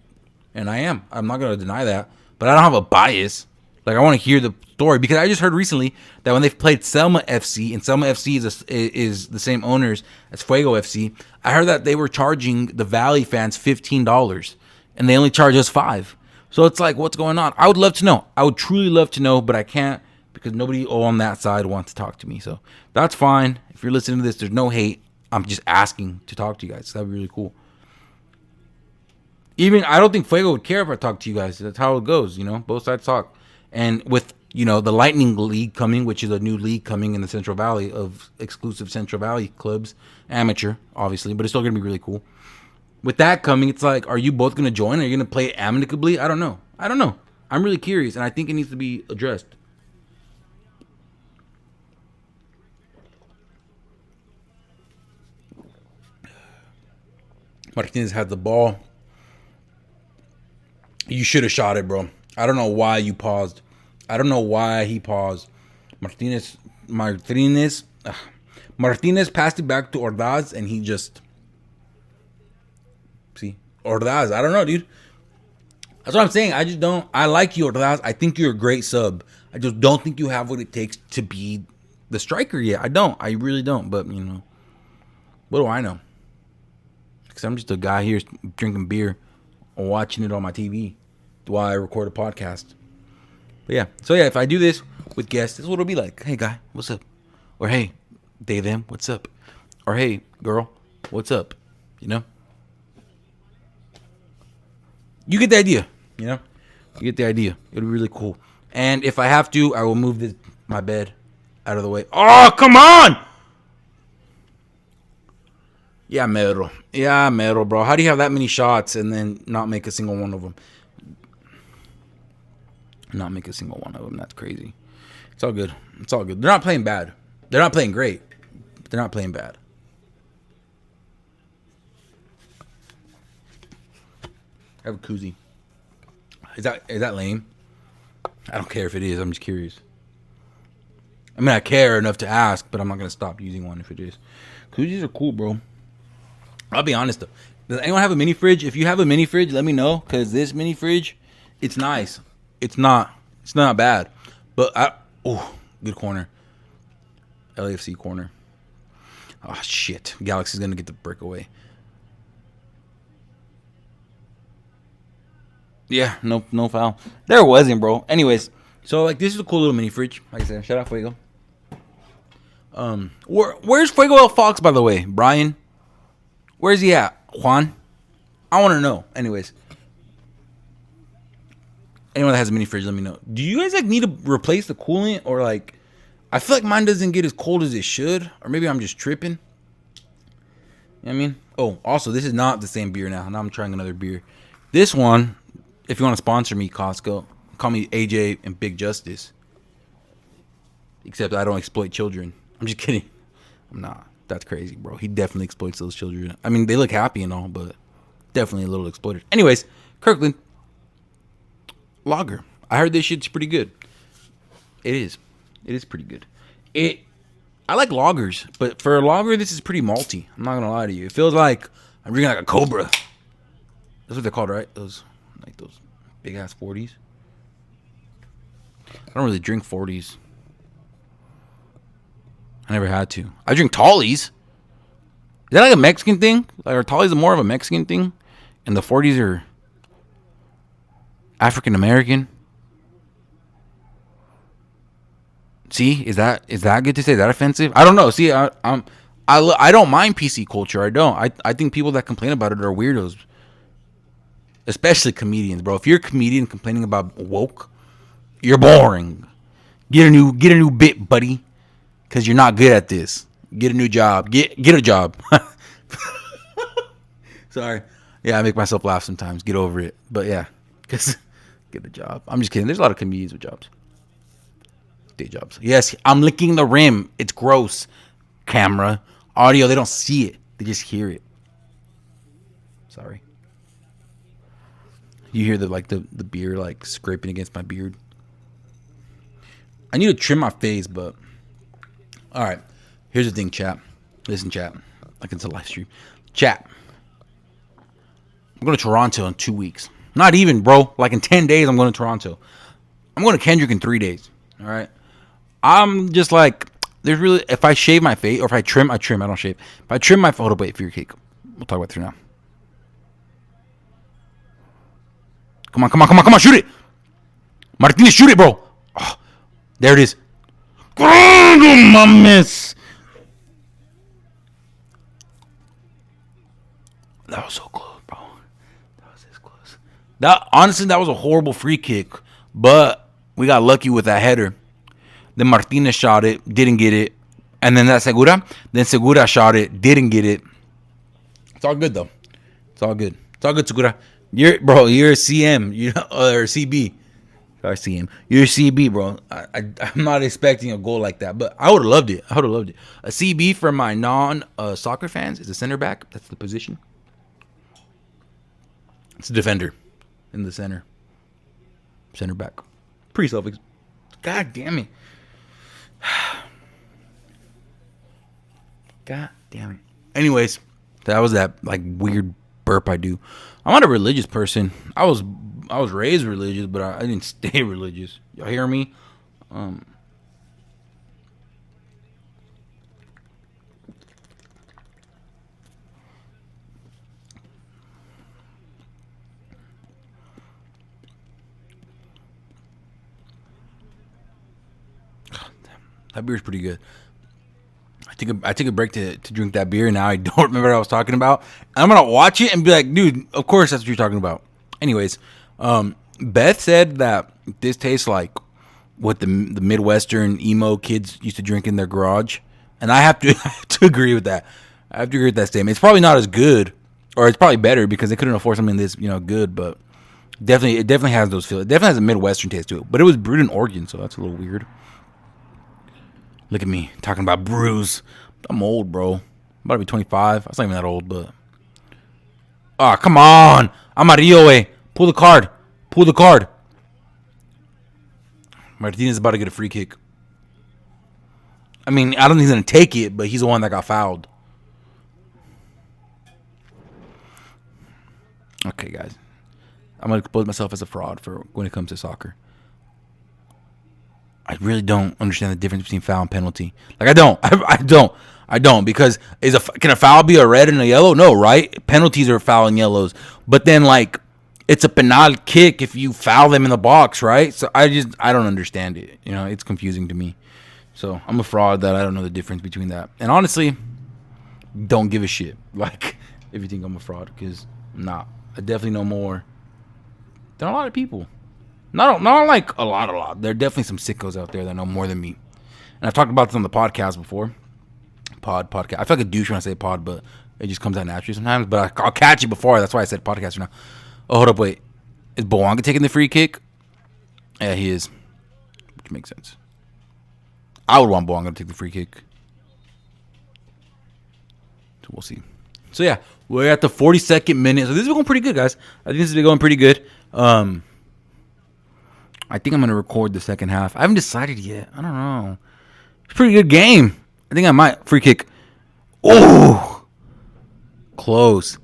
and I am. I'm not going to deny that, but I don't have a bias. Like, I want to hear the story because I just heard recently that when they've played Selma FC, and Selma FC is the same owners as Fuego FC, I heard that they were charging the Valley fans $15, and they only charge us $5. So it's like, what's going on? I would love to know. I would truly love to know, but I can't because nobody on that side wants to talk to me. So that's fine. If you're listening to this, there's no hate. I'm just asking to talk to you guys. That'd be really cool. Even I don't think Fuego would care if I talk to you guys. That's how it goes, Both sides talk. And with, the Lightning League coming, which is a new league coming in the Central Valley of exclusive Central Valley clubs, amateur, obviously, but it's still going to be really cool. With that coming, it's like, are you both going to join? Are you going to play amicably? I don't know. I'm really curious, and I think it needs to be addressed. Martinez had the ball. You should have shot it, bro. I don't know why you paused. I don't know why he paused. Martinez passed it back to Ordaz, and he just... See? Ordaz, I don't know, dude. That's what I'm saying. I just don't... I like you, Ordaz. I think you're a great sub. I just don't think you have what it takes to be the striker yet. I don't. I really don't. But, what do I know? Because I'm just a guy here drinking beer or watching it on my TV while I record a podcast. But yeah. So yeah, if I do this with guests, this is what it'll be like. Hey, guy, what's up? Or hey, they, them, what's up? Or hey, girl, what's up? You get the idea. You get the idea. It'll be really cool. And if I have to, I will move my bed out of the way. Oh, come on! Yeah, Mero, bro. How do you have that many shots and then not make a single one of them? That's crazy. It's all good. They're not playing bad. They're not playing great. But they're not playing bad. I have a koozie. Is that lame? I don't care if it is. I'm just curious. I mean, I care enough to ask, but I'm not going to stop using one if it is. Koozies are cool, bro. I'll be honest, though. Does anyone have a mini fridge? If you have a mini fridge, let me know. Because this mini fridge, it's nice. It's not bad. But, good corner. LAFC corner. Oh, shit. Galaxy's going to get the breakaway. Yeah, no foul. There wasn't, bro. Anyways, so this is a cool little mini fridge. Like I said, shout out Fuego. Where's Fuego El Fox, by the way? Brian? Where's he at? Juan? I want to know. Anyways. Anyone that has a mini fridge, let me know. Do you guys like need to replace the coolant, or like? I feel like mine doesn't get as cold as it should, or maybe I'm just tripping. You know what I mean? Oh, also, this is not the same beer now. Now I'm trying another beer. This one, if you want to sponsor me, Costco, call me AJ and Big Justice. Except I don't exploit children. I'm just kidding. I'm not. That's crazy, bro. He definitely exploits those children. I mean, they look happy and all, but definitely a little exploited. Anyways, Kirkland lager. I heard this shit's pretty good. It is. It is pretty good. I like lagers, but for a lager, this is pretty malty. I'm not gonna lie to you. It feels like I'm drinking like a Cobra. That's what they're called, right? Those big ass 40s. I don't really drink 40s. I never had to. I drink Tallies. Is that like a Mexican thing? Like, are Tallies more of a Mexican thing, and the 40s are African American? See, is that good to say? Is that offensive? I don't know. See, I don't mind PC culture. I don't. I think people that complain about it are weirdos, especially comedians, bro. If you're a comedian complaining about woke, you're boring. Get a new bit, buddy, because you're not good at this. Get a new job. Get a job. Sorry. Yeah, I make myself laugh sometimes. Get over it. But yeah, because get a job. I'm just kidding. There's a lot of comedians with jobs. Day jobs. Yes, I'm licking the rim. It's gross. Camera, audio, they don't see it. They just hear it. Sorry. You hear the beer like scraping against my beard. I need to trim my face, but all right. Here's the thing, chat. Listen, chat. Like it's a live stream. Chat. I'm going to Toronto in 2 weeks. Not even, bro. Like in 10 days, I'm going to Toronto. I'm going to Kendrick in 3 days. All right. I'm just like, there's really, if I shave my face, or if I trim, I don't shave. If I trim my photo, wait for your cake. We'll talk about this now. Come on, shoot it. Martinez, shoot it, bro. Oh, there it is. Mames. That was so close, bro. That was this close. Honestly, that was a horrible free kick, but we got lucky with that header. Then Martinez shot it, didn't get it. And then Segura shot it, didn't get it. It's all good, though. It's all good, Segura. You're a CM, or CB. Sorry, CM. You're a CB, bro. I'm not expecting a goal like that, but I would have loved it. A CB for my non-soccer fans is a center back. That's the position. It's a defender in the center. Center back. Pretty self. God damn it. God damn it. Anyways, that was that like weird burp I do. I'm not a religious person. I was raised religious, but I didn't stay religious. Y'all hear me? That beer's pretty good. I took a break to drink that beer, and now I don't remember what I was talking about. I'm gonna watch it and be like, dude, of course that's what you're talking about. Anyways, Beth said that this tastes like what the Midwestern emo kids used to drink in their garage, and I have to agree with that. I have to agree with that statement. It's probably not as good, or it's probably better because they couldn't afford something this good, but it definitely has those feelings. It definitely has a Midwestern taste to it. But it was brewed in Oregon, so that's a little weird. Look at me talking about brews. I'm old, bro. I'm about to be 25. I was not even that old, but. Ah, come on. Amarillo, eh. Pull the card. Martinez is about to get a free kick. I mean, I don't think he's going to take it, but he's the one that got fouled. Okay, guys. I'm going to expose myself as a fraud for when it comes to soccer. I really don't understand the difference between foul and penalty. Like, I don't because can a foul be a red and a yellow? No, right? Penalties are foul and yellows. But then, like, it's a penal kick if you foul them in the box, right? So I don't understand it. It's confusing to me. So I'm a fraud that I don't know the difference between that. And honestly, don't give a shit. Like, if you think I'm a fraud, because I'm not. I definitely know more than a lot of people. Not like a lot. There are definitely some sickos out there that know more than me. And I've talked about this on the podcast before. Podcast. I feel like a douche when I say pod, but it just comes out naturally sometimes. But I'll catch it before. That's why I said podcast now. Oh, hold up, wait. Is Boanga taking the free kick? Yeah, he is. Which makes sense. I would want Boanga to take the free kick. So we'll see. So yeah, we're at the 42nd minute. So this is going pretty good, guys. I think this is going pretty good. I think I'm going to record the second half. I haven't decided yet. I don't know. It's a pretty good game. I think I might. Free kick. Oh! Close.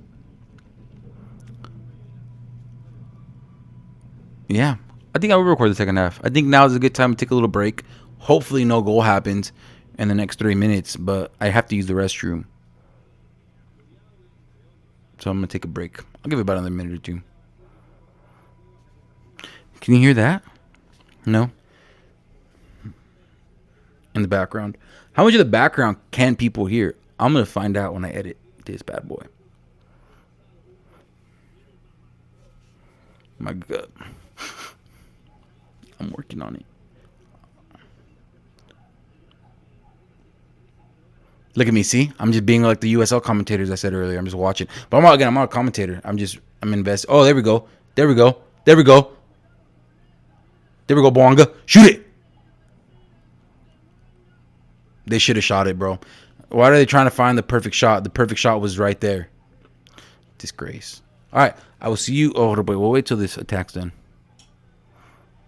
Yeah. I think I will record the second half. I think now is a good time to take a little break. Hopefully no goal happens in the next 3 minutes, but I have to use the restroom. So I'm going to take a break. I'll give it about another minute or two. Can you hear that? No? In the background. How much of the background can people hear? I'm going to find out when I edit this bad boy. My God. I'm working on it. Look at me, see? I'm just being like the USL commentators I said earlier. I'm just watching. But I'm not a commentator. I'm invested. Oh, there we go. There we go. There we go. There we go, Boanga. Shoot it. They should have shot it, bro. Why are they trying to find the perfect shot? The perfect shot was right there. Disgrace. All right. I will see you. Oh, wait. We'll wait till this attack's done.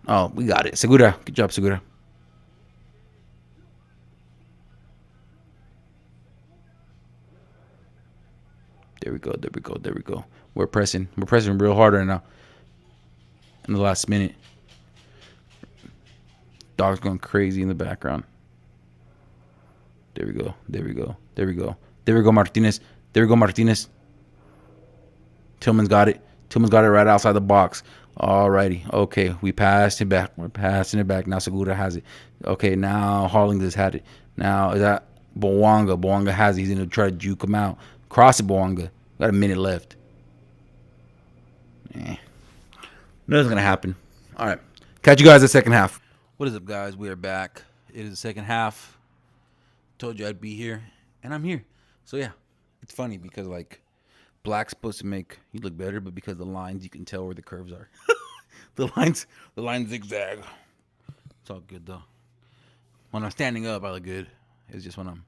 Oh, we got it. Segura. Good job, Segura. There we go. There we go. There we go. We're pressing. We're pressing real hard right now. In the last minute. Dog's going crazy in the background. There we go. There we go. There we go. There we go, Martinez. There we go, Martinez. Tillman's got it. Tillman's got it right outside the box. Alrighty. Okay. We passed it back. We're passing it back. Now Segura has it. Okay. Now Harling just had it. Now is that Boanga? Boanga has it. He's going to try to juke him out. Cross it, Boanga. Got a minute left. Nothing's going to happen. All right. Catch you guys in the second half. What is up, guys? We are back. It is the second half. Told you I'd be here, and I'm here. So yeah, it's funny because like black's supposed to make you look better, but because the lines, you can tell where the curves are. the lines zigzag. It's all good though. When I'm standing up, I look good. It's just when I'm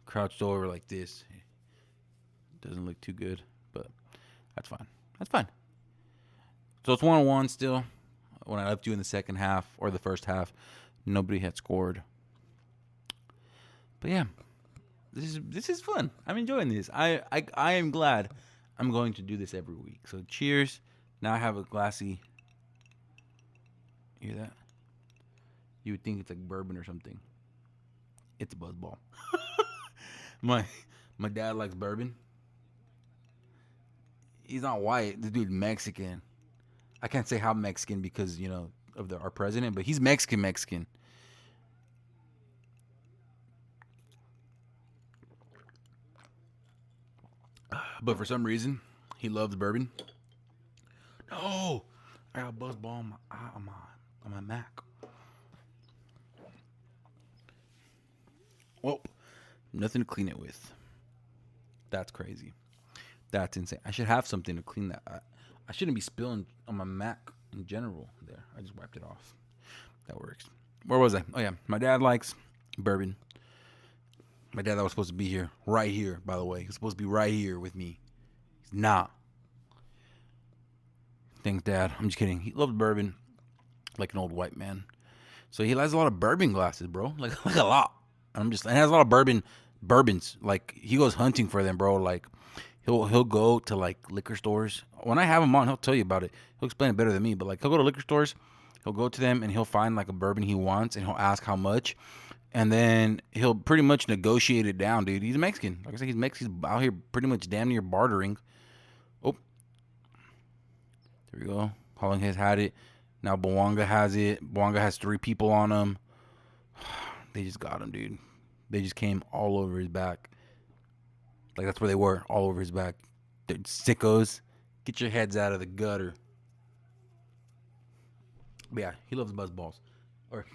crouched over like this, it doesn't look too good. But that's fine. That's fine. So it's 1-1 still. When I left you in the second half or the first half, nobody had scored. But yeah, this is fun. I'm enjoying this. I am glad I'm going to do this every week. So cheers. Now I have a glassy. You hear that? You would think it's like bourbon or something. It's a buzzball. my dad likes bourbon. He's not white. This dude's Mexican. I can't say how Mexican because, you know, of our president, but he's Mexican. But for some reason, he loves bourbon. No, I got a buzz ball on my Mac. Well, nothing to clean it with. That's crazy. That's insane. I should have something to clean that. I shouldn't be spilling on my Mac in general. There, I just wiped it off. That works. Where was I? Oh yeah, my dad likes bourbon. My dad that was supposed to be here, right here, by the way. He's supposed to be right here with me. He's not. Thanks, Dad. I'm just kidding. He loves bourbon like an old white man. So he has a lot of bourbon glasses, bro. Like a lot. And he has a lot of bourbons. Like he goes hunting for them, bro. Like he'll go to like liquor stores. When I have him on, he'll tell you about it. He'll explain it better than me. But like he'll go to liquor stores, he'll go to them and he'll find like a bourbon he wants and he'll ask how much. And then he'll pretty much negotiate it down, dude. He's Mexican. Like I said, he's Mexican. He's out here pretty much damn near bartering. Oh. There we go. Holling has had it. Now Boanga has it. Boanga has 3 people on him. They just got him, dude. They just came all over his back. Like that's where they were, all over his back. They're sickos. Get your heads out of the gutter. But yeah, he loves buzz balls, or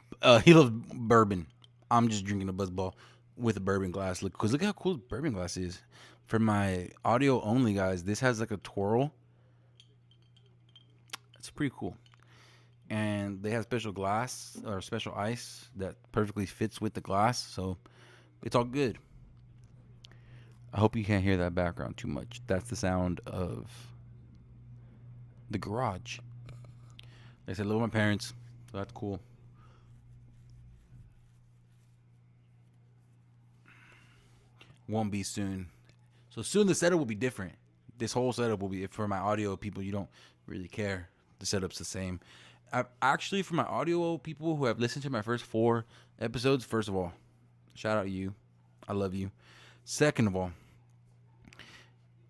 he loves bourbon. I'm just drinking a buzz ball with a bourbon glass. Look how cool bourbon glass is. For my audio only guys, this has like a twirl. It's pretty cool. And they have special glass or special ice that perfectly fits with the glass, so it's all good. I hope you can't hear that background too much. That's the sound of the garage. Like I said, I live with my parents, so that's cool. Won't be soon. So soon the setup will be different. This whole setup will be, for my audio people, you don't really care. The setup's the same. Actually, for my audio people who have listened to my first 4 episodes, first of all, shout out to you. I love you. Second of all,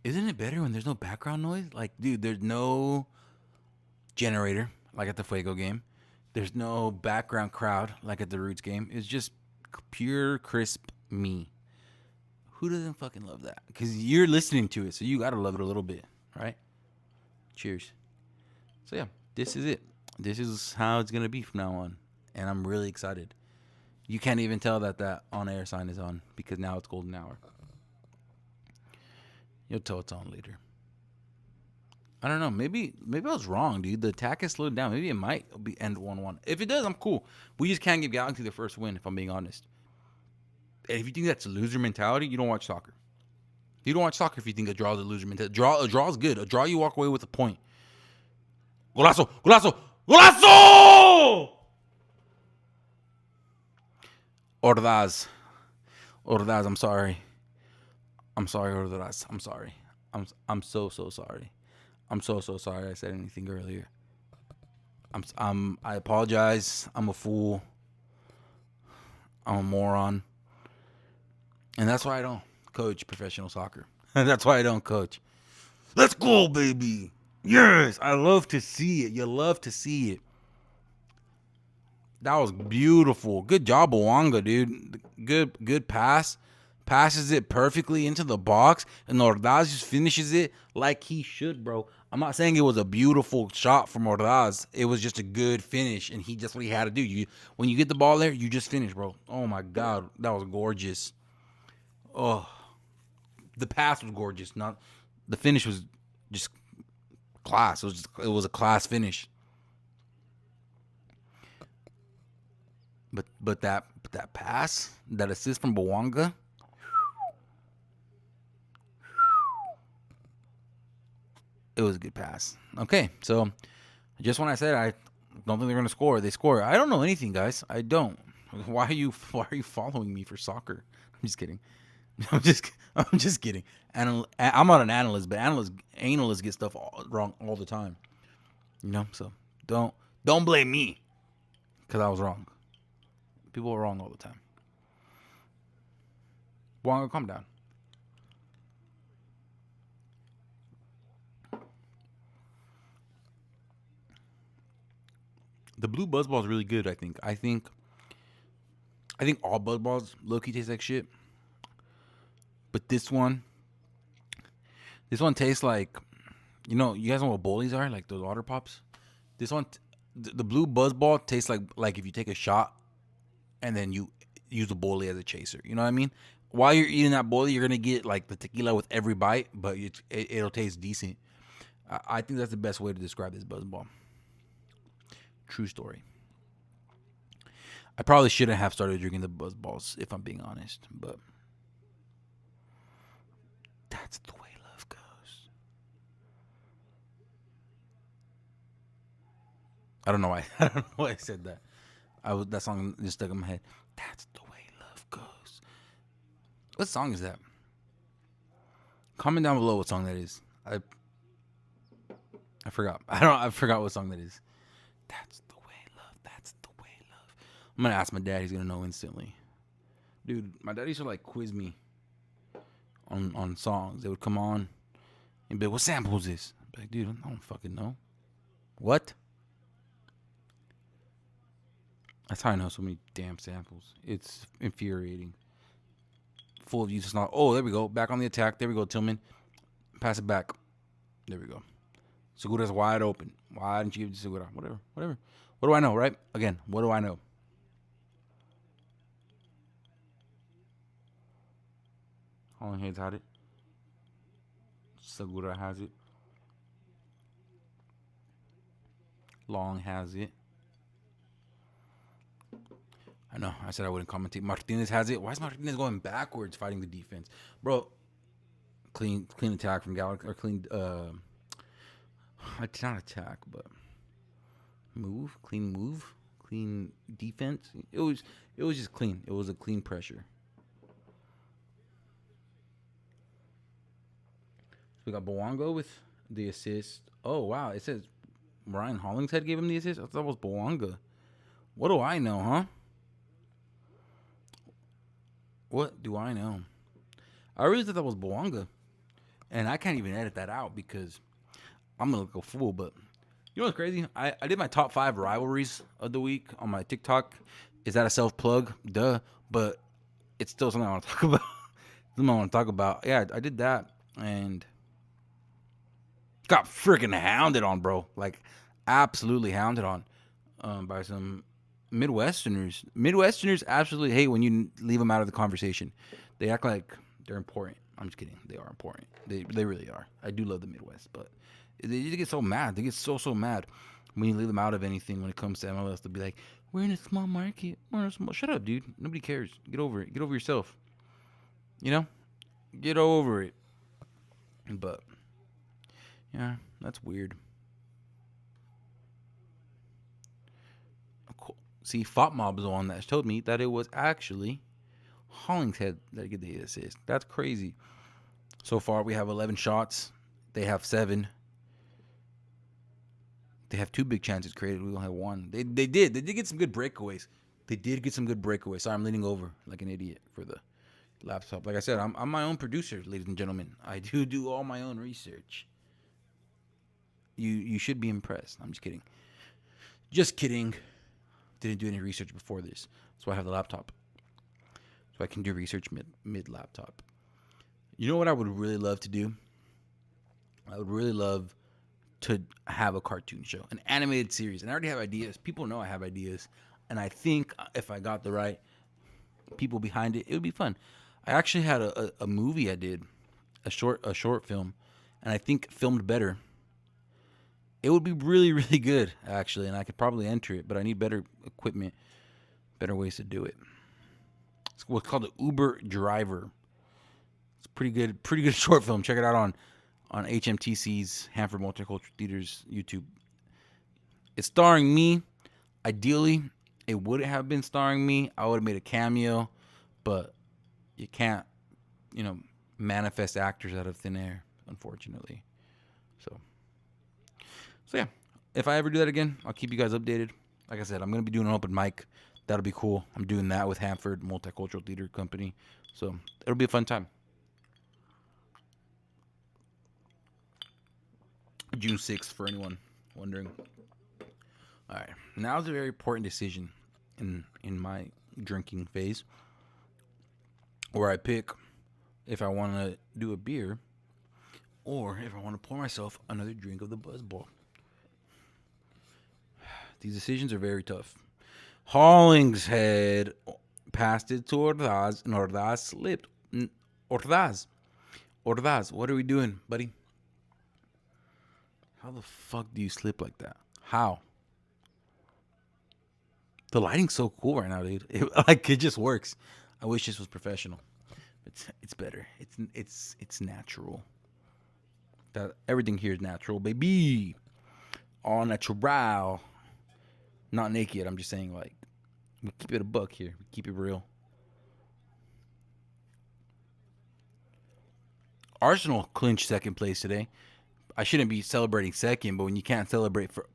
isn't it better when there's no background noise? Like, dude, there's no generator like at the Fuego game. There's no background crowd like at the Roots game. It's just pure, crisp me. Who doesn't fucking love that? Because you're listening to it, so you gotta love it a little bit, right? Cheers. So yeah, this is it. This is how it's gonna be from now on, and I'm really excited. You can't even tell that on-air sign is on because now it's golden hour. You'll tell it's on later. I don't know. Maybe I was wrong, dude. The attack has slowed down. Maybe it might be end 1-1. If it does, I'm cool. We just can't give Galaxy the first win, if I'm being honest. And if you think that's a loser mentality, you don't watch soccer. You don't watch soccer if you think a draw is a loser mentality. A draw is good. A draw, you walk away with a point. Golazo! Golazo! Golazo! Ordaz, I'm sorry. I'm sorry, Ordaz. I'm sorry. I'm so sorry. I'm so sorry I said anything earlier. I apologize. I'm a fool. I'm a moron. And that's why I don't coach professional soccer. That's why I don't coach. Let's go, baby. Yes, I love to see it. You love to see it. That was beautiful. Good job, Bouanga, dude. Good pass. Passes it perfectly into the box, and Ordaz just finishes it like he should, bro. I'm not saying it was a beautiful shot from Ordaz. It was just a good finish, and that's what he had to do. When you get the ball there, you just finish, bro. Oh, my God. That was gorgeous. Oh, the pass was gorgeous. Not the finish was just class. It was a class finish. But that pass, that assist from Bouanga, it was a good pass. Okay, so just when I said I don't think they're gonna score, they score. I don't know anything, guys. I don't. Why are you following me for soccer? I'm just kidding. I'm just kidding. I'm not an analyst, but analysts get stuff wrong all the time. You know, so don't blame me because I was wrong. People are wrong all the time. Wong, calm down. The blue buzz ball is really good. I think all buzz balls low-key taste like shit. But this one tastes like, you guys know what bullies are, like those water pops. This one, the blue buzz ball tastes like if you take a shot and then you use a bully as a chaser. You know what I mean? While you're eating that bully, you're gonna get like the tequila with every bite, but it'll taste decent. I think that's the best way to describe this buzz ball. True story. I probably shouldn't have started drinking the buzz balls if I'm being honest, but that's the way love goes. I don't know why I said that. That song just stuck in my head. That's the way love goes. What song is that? Comment down below what song that is. I forgot. I forgot what song that is. That's the way love. That's the way love. I'm gonna ask my dad. He's gonna know instantly. Dude, my dad used to like quiz me on songs. They would come on and be like, "What sample is this?" I'd be like, dude, I don't fucking know. What? That's how I know so many damn samples. It's infuriating. Full of useless knowledge. Oh, there we go. Back on the attack. There we go, Tillman. Pass it back. There we go. Segura's wide open. Why didn't you give it to Segura? Whatever. What do I know, right? Again, what do I know? Hollandheads had it. Segura has it. Long has it. I know. I said I wouldn't commentate. Martinez has it. Why is Martinez going backwards fighting the defense, bro? Clean attack from Galaxy or clean. It's not attack, but move, clean defense. It was just clean. It was a clean pressure. So we got Bowango with the assist. Oh wow! It says Ryan Hollingshead gave him the assist. I thought it was Boanga. What do I know, huh? What do I know? I really thought that was Boanga, and I can't even edit that out because I'm gonna look a fool. But you know what's crazy? I did my top 5 rivalries of the week on my TikTok. Is that a self plug? Duh. But it's still something I want to talk about. Something I want to talk about. Yeah, I did that and got freaking hounded on, bro. Like absolutely hounded on by some Midwesterners. Midwesterners absolutely hate when you leave them out of the conversation. They act like they're important. I'm just kidding. They are important. They really are. I do love the Midwest, but they just get so mad. They get so mad when you leave them out of anything when it comes to MLS. They'll be like, "We're in a small market. We're in a small." Shut up, dude. Nobody cares. Get over it. Get over yourself. You know, get over it. But yeah, that's weird. Cool. See, Fop Mob is the one that told me that it was actually Hollingshead that get the assist. That's crazy. So far, we have 11 shots. They have 7. They have 2 big chances created. We only have 1. They did get some good breakaways. They did get some good breakaways. Sorry, I'm leaning over like an idiot for the laptop. Like I said, I'm my own producer, ladies and gentlemen. I do all my own research. You should be impressed. I'm just kidding. Just kidding. Didn't do any research before this. That's why I have the laptop. So I can do research mid laptop. You know what I would really love to do? I would really love to have a cartoon show, an animated series. And I already have ideas. People know I have ideas. And I think if I got the right people behind it, it would be fun. I actually had a movie I did, a short film, and I think filmed better. It would be really, really good, actually, and I could probably enter it, but I need better equipment, better ways to do it. It's what's called the Uber Driver. It's pretty good short film. Check it out on HMTC's Hanford Multicultural Theater's YouTube. It's starring me. Ideally, it wouldn't have been starring me. I would have made a cameo, but you can't, manifest actors out of thin air, unfortunately. So yeah, if I ever do that again, I'll keep you guys updated. Like I said, I'm gonna be doing an open mic. That'll be cool. I'm doing that with Hanford Multicultural Theater Company, so it'll be a fun time. June 6th, for anyone wondering. All right, now's a very important decision in my drinking phase, where I pick if I want to do a beer or if I want to pour myself another drink of the Buzzball. These decisions are very tough. Hollingshead passed it to Ordaz, and Ordaz slipped. Ordaz, what are we doing, buddy? How the fuck do you slip like that? How? The lighting's so cool right now, dude. It just works. I wish this was professional. It's better. It's natural. That everything here is natural, baby. All natural. Not naked. I'm just saying, like, we keep it a buck here. We keep it real. Arsenal clinched second place today. I shouldn't be celebrating second, but when you can't celebrate for...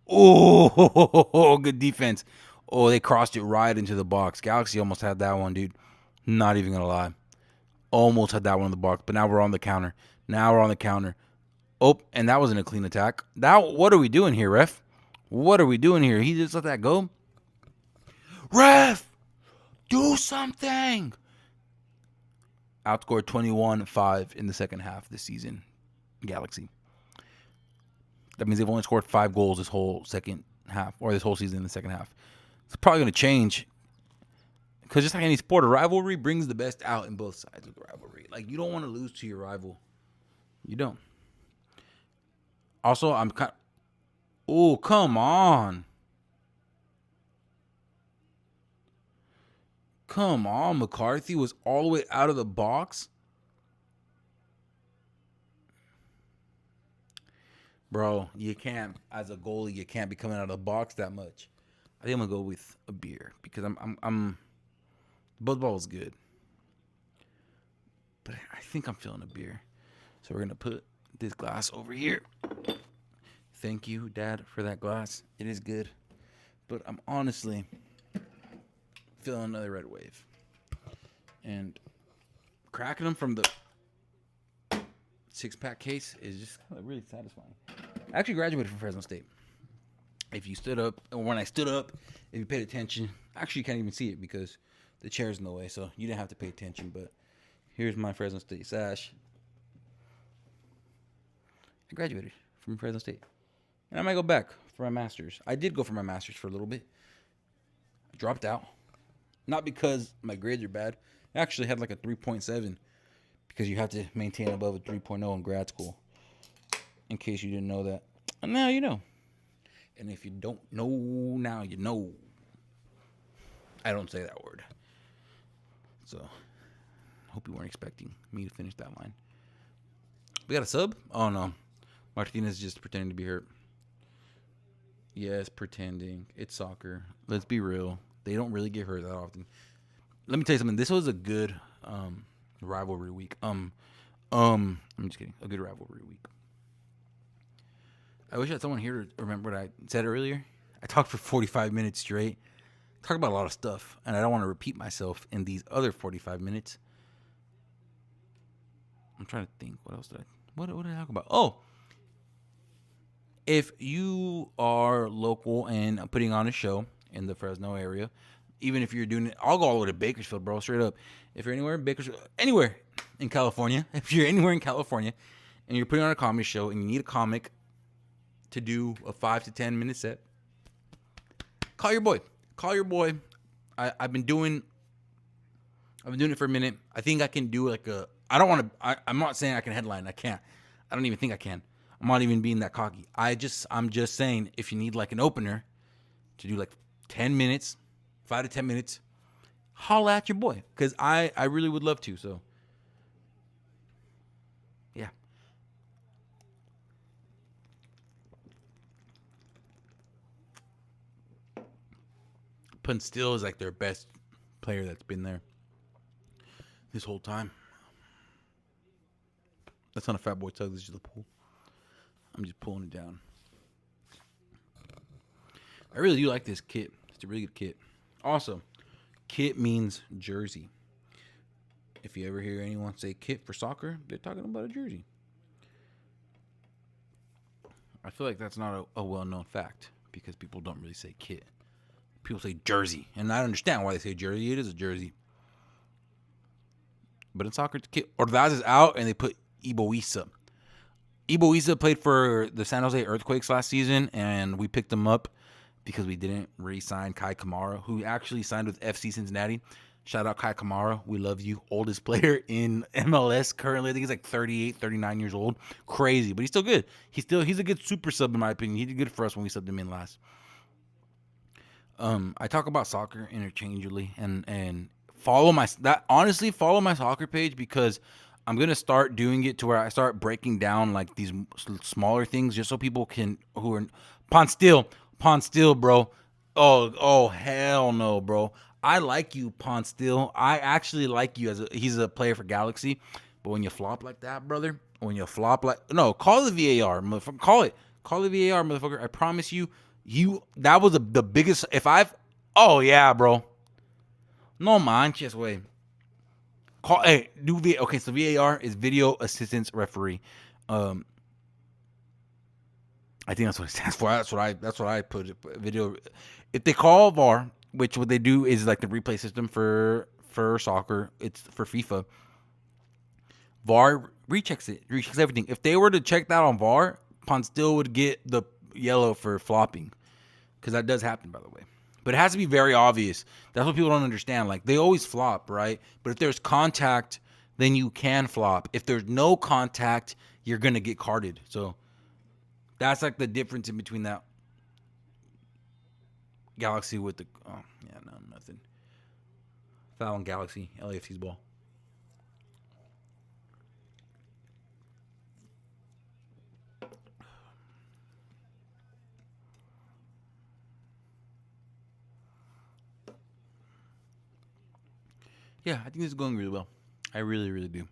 Oh, good defense. Oh, they crossed it right into the box. Galaxy almost had that one, dude. Not even going to lie. Almost had that one in the box, but now we're on the counter. Oh, and that wasn't a clean attack. What are we doing here, ref? What are we doing here? He just let that go? Ref! Do something! Outscored 21-5 in the second half this season. Galaxy. That means they've only scored 5 goals this whole second half, or this whole season in the second half. It's probably going to change because just like any sport, a rivalry brings the best out in both sides of the rivalry. Like, you don't want to lose to your rival. You don't. Also, I'm kind of, oh, come on. Come on, McCarthy was all the way out of the box. Bro, you can't, as a goalie, you can't be coming out of the box that much. I think I'm gonna go with a beer because I'm Buzz Ball is good, but I think I'm feeling a beer. So we're gonna put this glass over here. Thank you, Dad, for that glass. It is good, but I'm honestly feeling another red wave, and cracking them from the 6-pack case is just really satisfying. I actually graduated from Fresno State. If you stood up, or when I stood up, if you paid attention, actually you can't even see it because the chair's in the way, so you didn't have to pay attention. But here's my Fresno State sash. I graduated from Fresno State, and I might go back for my master's. I did go for my master's for a little bit. I dropped out, not because my grades are bad. I actually had like a 3.7 because you have to maintain above a 3.0 in grad school. In case you didn't know that, and now you know. And if you don't know, now you know. I don't say that word. So, hope you weren't expecting me to finish that line. We got a sub? Oh, no. Martinez just pretending to be hurt. Yes, pretending. It's soccer. Let's be real. They don't really get hurt that often. Let me tell you something. This was a good rivalry week. I'm just kidding. A good rivalry week. I wish I had someone here to remember what I said earlier. I talked for 45 minutes straight. Talk about a lot of stuff, and I don't want to repeat myself in these other 45 minutes. I'm trying to think. What else did what did I talk about? Oh, if you are local and putting on a show in the Fresno area, even if you're doing it, I'll go all the way to Bakersfield, bro, straight up. If you're anywhere in Bakersfield, anywhere in California, if you're anywhere in California and you're putting on a comedy show and you need a comic to do a 5 to 10 minute set, call your boy. Call your boy. I've been doing it for a minute. I think I can do like a. I don't want to. I'm not saying I can headline. I can't. I don't even think I can. I'm not even being that cocky. I'm just saying if you need like an opener to do like 10 minutes, 5 to 10 minutes, holla at your boy because I really would love to. So yeah. Still is like their best player that's been there this whole time. That's not a fat boy tug. This is just a pull. I'm just pulling it down. I really do like this kit. It's a really good kit. Also, kit means jersey. If you ever hear anyone say kit for soccer, they're talking about a jersey. I feel like that's not a well-known fact because people don't really say kit. People say jersey, and I understand why they say jersey. It is a jersey. But in soccer, Ordaz is out, and they put Iboisa. Iboisa played for the San Jose Earthquakes last season, and we picked him up because we didn't re-sign Kai Kamara, who actually signed with FC Cincinnati. Shout out Kai Kamara. We love you. Oldest player in MLS currently. I think he's like 38, 39 years old. Crazy, but he's still good. He's a good super sub in my opinion. He did good for us when we subbed him in last. I talk about soccer interchangeably and follow my soccer page because I'm gonna start doing it to where I start breaking down like these smaller things just so people can who are Pon Steel, bro. Oh hell no, bro. I like you, Pon Steel. I actually like you he's a player for Galaxy, but when you flop like that, brother, call the VAR, motherfucker. Call the VAR, motherfucker. I promise you. That was the biggest. Oh yeah, bro. No manches, way. Okay, so VAR is video assistance referee. I think that's what it stands for. That's what I put. Video. If they call VAR, which what they do is like the replay system for soccer. It's for FIFA. VAR rechecks everything. If they were to check that on VAR, Pon still would get the yellow for flopping. because that does happen, by the way. But it has to be very obvious. That's what people don't understand. Like, they always flop, right? But if there's contact, then you can flop. If there's no contact, you're going to get carded. So that's like the difference in between that Galaxy with the... Oh, yeah, no, nothing. Foul on Galaxy, LAFC's ball. Yeah, I think this is going really well. I really, really do.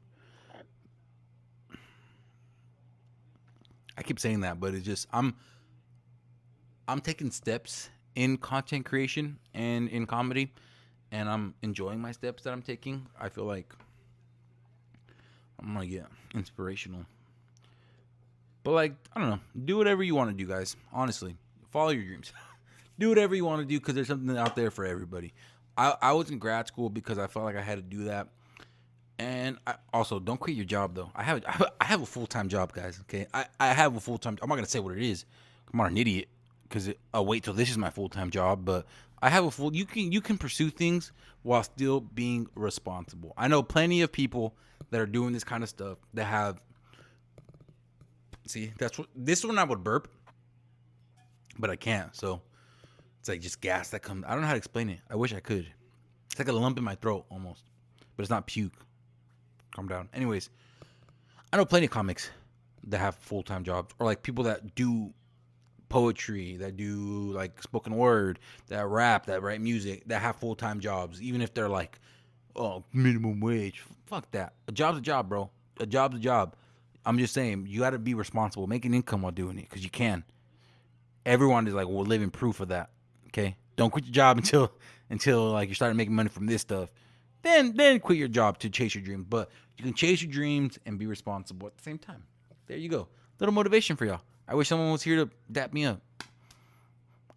I keep saying that, but it's just I'm taking steps in content creation and in comedy, and I'm enjoying my steps that I'm taking. I feel like I'm gonna get inspirational. But like, I don't know, do whatever you want to do, guys. Honestly, follow your dreams. Do whatever you want to do because there's something out there for everybody. I was in grad school because I felt like I had to do that. And also, don't quit your job though. I have a full time job, guys. Okay, I have a full time. I'm not gonna say what it is. I'm not an idiot because I'll wait till this is my full time job. But I have a full. You can pursue things while still being responsible. I know plenty of people that are doing this kind of stuff that have. See, that's what this one I would burp, but I can't. So it's like just gas that comes. I don't know how to explain it. I wish I could. It's like a lump in my throat almost, but it's not puke. Calm down. Anyways, I know plenty of comics that have full-time jobs, or like people that do poetry, that do like spoken word, that rap, that write music, that have full-time jobs, even if they're like, oh, minimum wage. Fuck that. A job's a job, bro. A job's a job. I'm just saying, you got to be responsible, make an income while doing it, because you can. Everyone is like, we're living proof of that. Okay, don't quit your job until like you're starting making money from this stuff. Then quit your job to chase your dreams. But you can chase your dreams and be responsible at the same time. There you go. Little motivation for y'all. I wish someone was here to dap me up.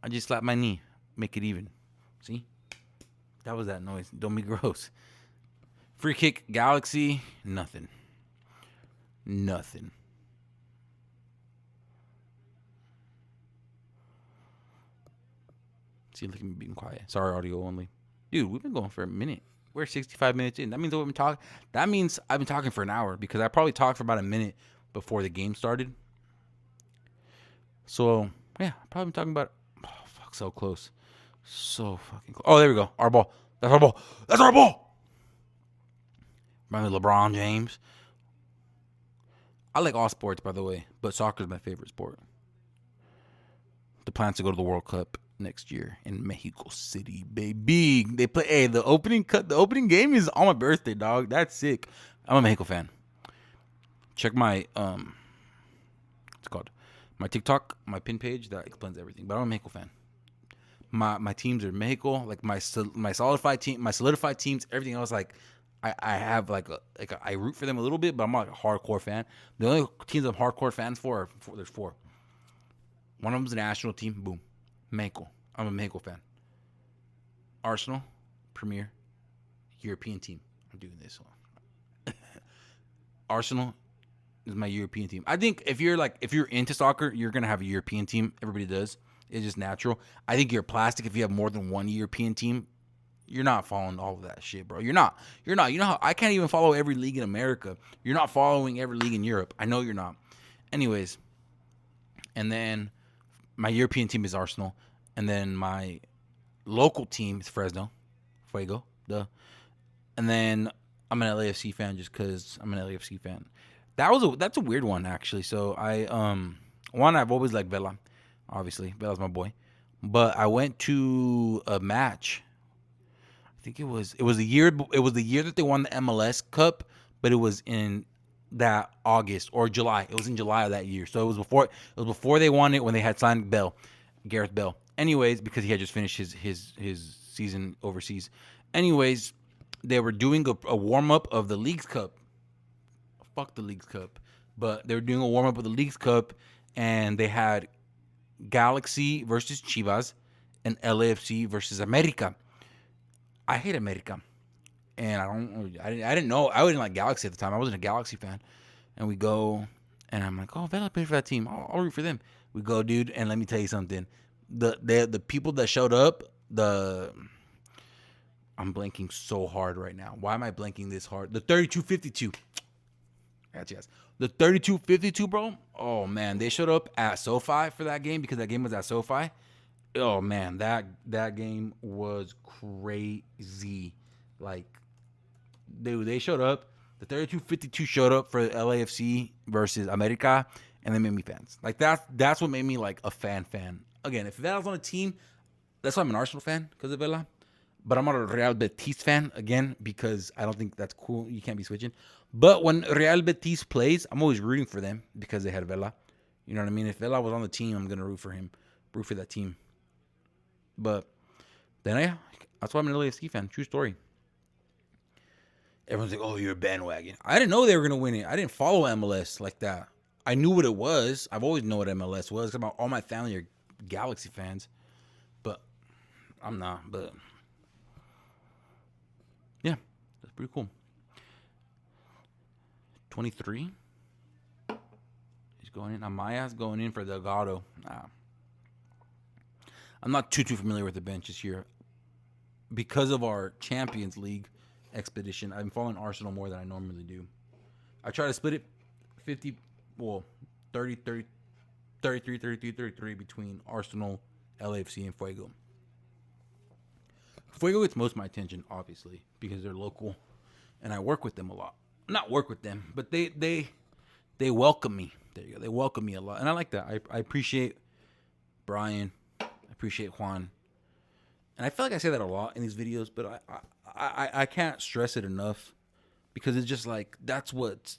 I just slapped my knee. Make it even. See? That was that noise. Don't be gross. Free kick, Galaxy, nothing. Nothing. See, look at me being quiet. Sorry, audio only. Dude, we've been going for a minute. We're 65 minutes in. That means we've been talking. That means I've been talking for an hour because I probably talked for about a minute before the game started. So yeah, I've probably been talking about. Oh fuck, so close, so fucking close. Oh, there we go. Our ball. That's our ball. That's our ball. Remember LeBron James? I like all sports, by the way, but soccer is my favorite sport. The plans to go to the World Cup next year in Mexico City, baby. They play. Hey, the opening game is on my birthday, dog. That's sick. I'm a Mexico fan. Check my what's it called? My TikTok, my pin page that explains everything. But I'm a Mexico fan. My teams are Mexico. Like my solidified teams. Everything else, like I have I root for them a little bit, but I'm not like a hardcore fan. The only teams I'm hardcore fans for are there's four. One of them's a national team. Boom. Mexico. I'm a Mexico fan. Arsenal, Premier, European team. I'm doing this one. Arsenal is my European team. I think if you're into soccer, you're gonna have a European team. Everybody does. It's just natural. I think you're plastic if you have more than one European team. You're not following all of that shit, bro. You're not. You know how I can't even follow every league in America. You're not following every league in Europe. I know you're not. Anyways, and then my European team is Arsenal, and then my local team is Fresno, Fuego, duh. And then I'm an LAFC fan just because I'm an LAFC fan. That's a weird one actually. So I've always liked Vela, obviously Vela's my boy, but I went to a match. I think it was the year that they won the MLS Cup, but it was in that August or July. It was in July of that year. So it was before they won it when they had signed Gareth Bale. Anyways, because he had just finished his season overseas. Anyways, they were doing a warm up of the Leagues Cup. Fuck the Leagues Cup. But they were doing a warm up of the Leagues Cup, and they had Galaxy versus Chivas and LAFC versus America. I hate America. And I didn't know. I didn't like Galaxy at the time. I wasn't a Galaxy fan. And we go, and I'm like, oh, Vela played for that team. I'll root for them. We go, dude, and let me tell you something. the people that showed up, I'm blanking so hard right now. Why am I blanking this hard? The 3252. Yes. The 3252, bro. Oh man, they showed up at SoFi for that game because that game was at SoFi. Oh man, that game was crazy. Like, dude, they showed up. The 3252 showed up for LAFC versus America, and they made me fans. Like that's what made me like a fan. Again, if Vela's on a team, that's why I'm an Arsenal fan because of Vela. But I'm not a Real Betis fan again because I don't think that's cool. You can't be switching. But when Real Betis plays, I'm always rooting for them because they had Vela. You know what I mean? If Vela was on the team, I'm gonna root for him, root for that team. But then yeah, that's why I'm an LAFC fan. True story. Everyone's like, "Oh, you're a bandwagon." I didn't know they were gonna win it. I didn't follow MLS like that. I knew what it was. I've always known what MLS was because all my family are Galaxy fans. But I'm not. But yeah, that's pretty cool. 23. He's going in. Amaya's going in for Delgado. I'm not too familiar with the bench this year. Because of our Champions League expedition, I'm following Arsenal more than I normally do. I try to split it 50, well, 30, 30, 33, 33, 33 between Arsenal, LAFC, and Fuego. Fuego gets most of my attention, obviously, because they're local, and I work with them a lot. Not work with them, but they welcome me. There you go. They welcome me a lot, and I like that. I appreciate Brian. I appreciate Juan. And I feel like I say that a lot in these videos, but I can't stress it enough because it's just like that's what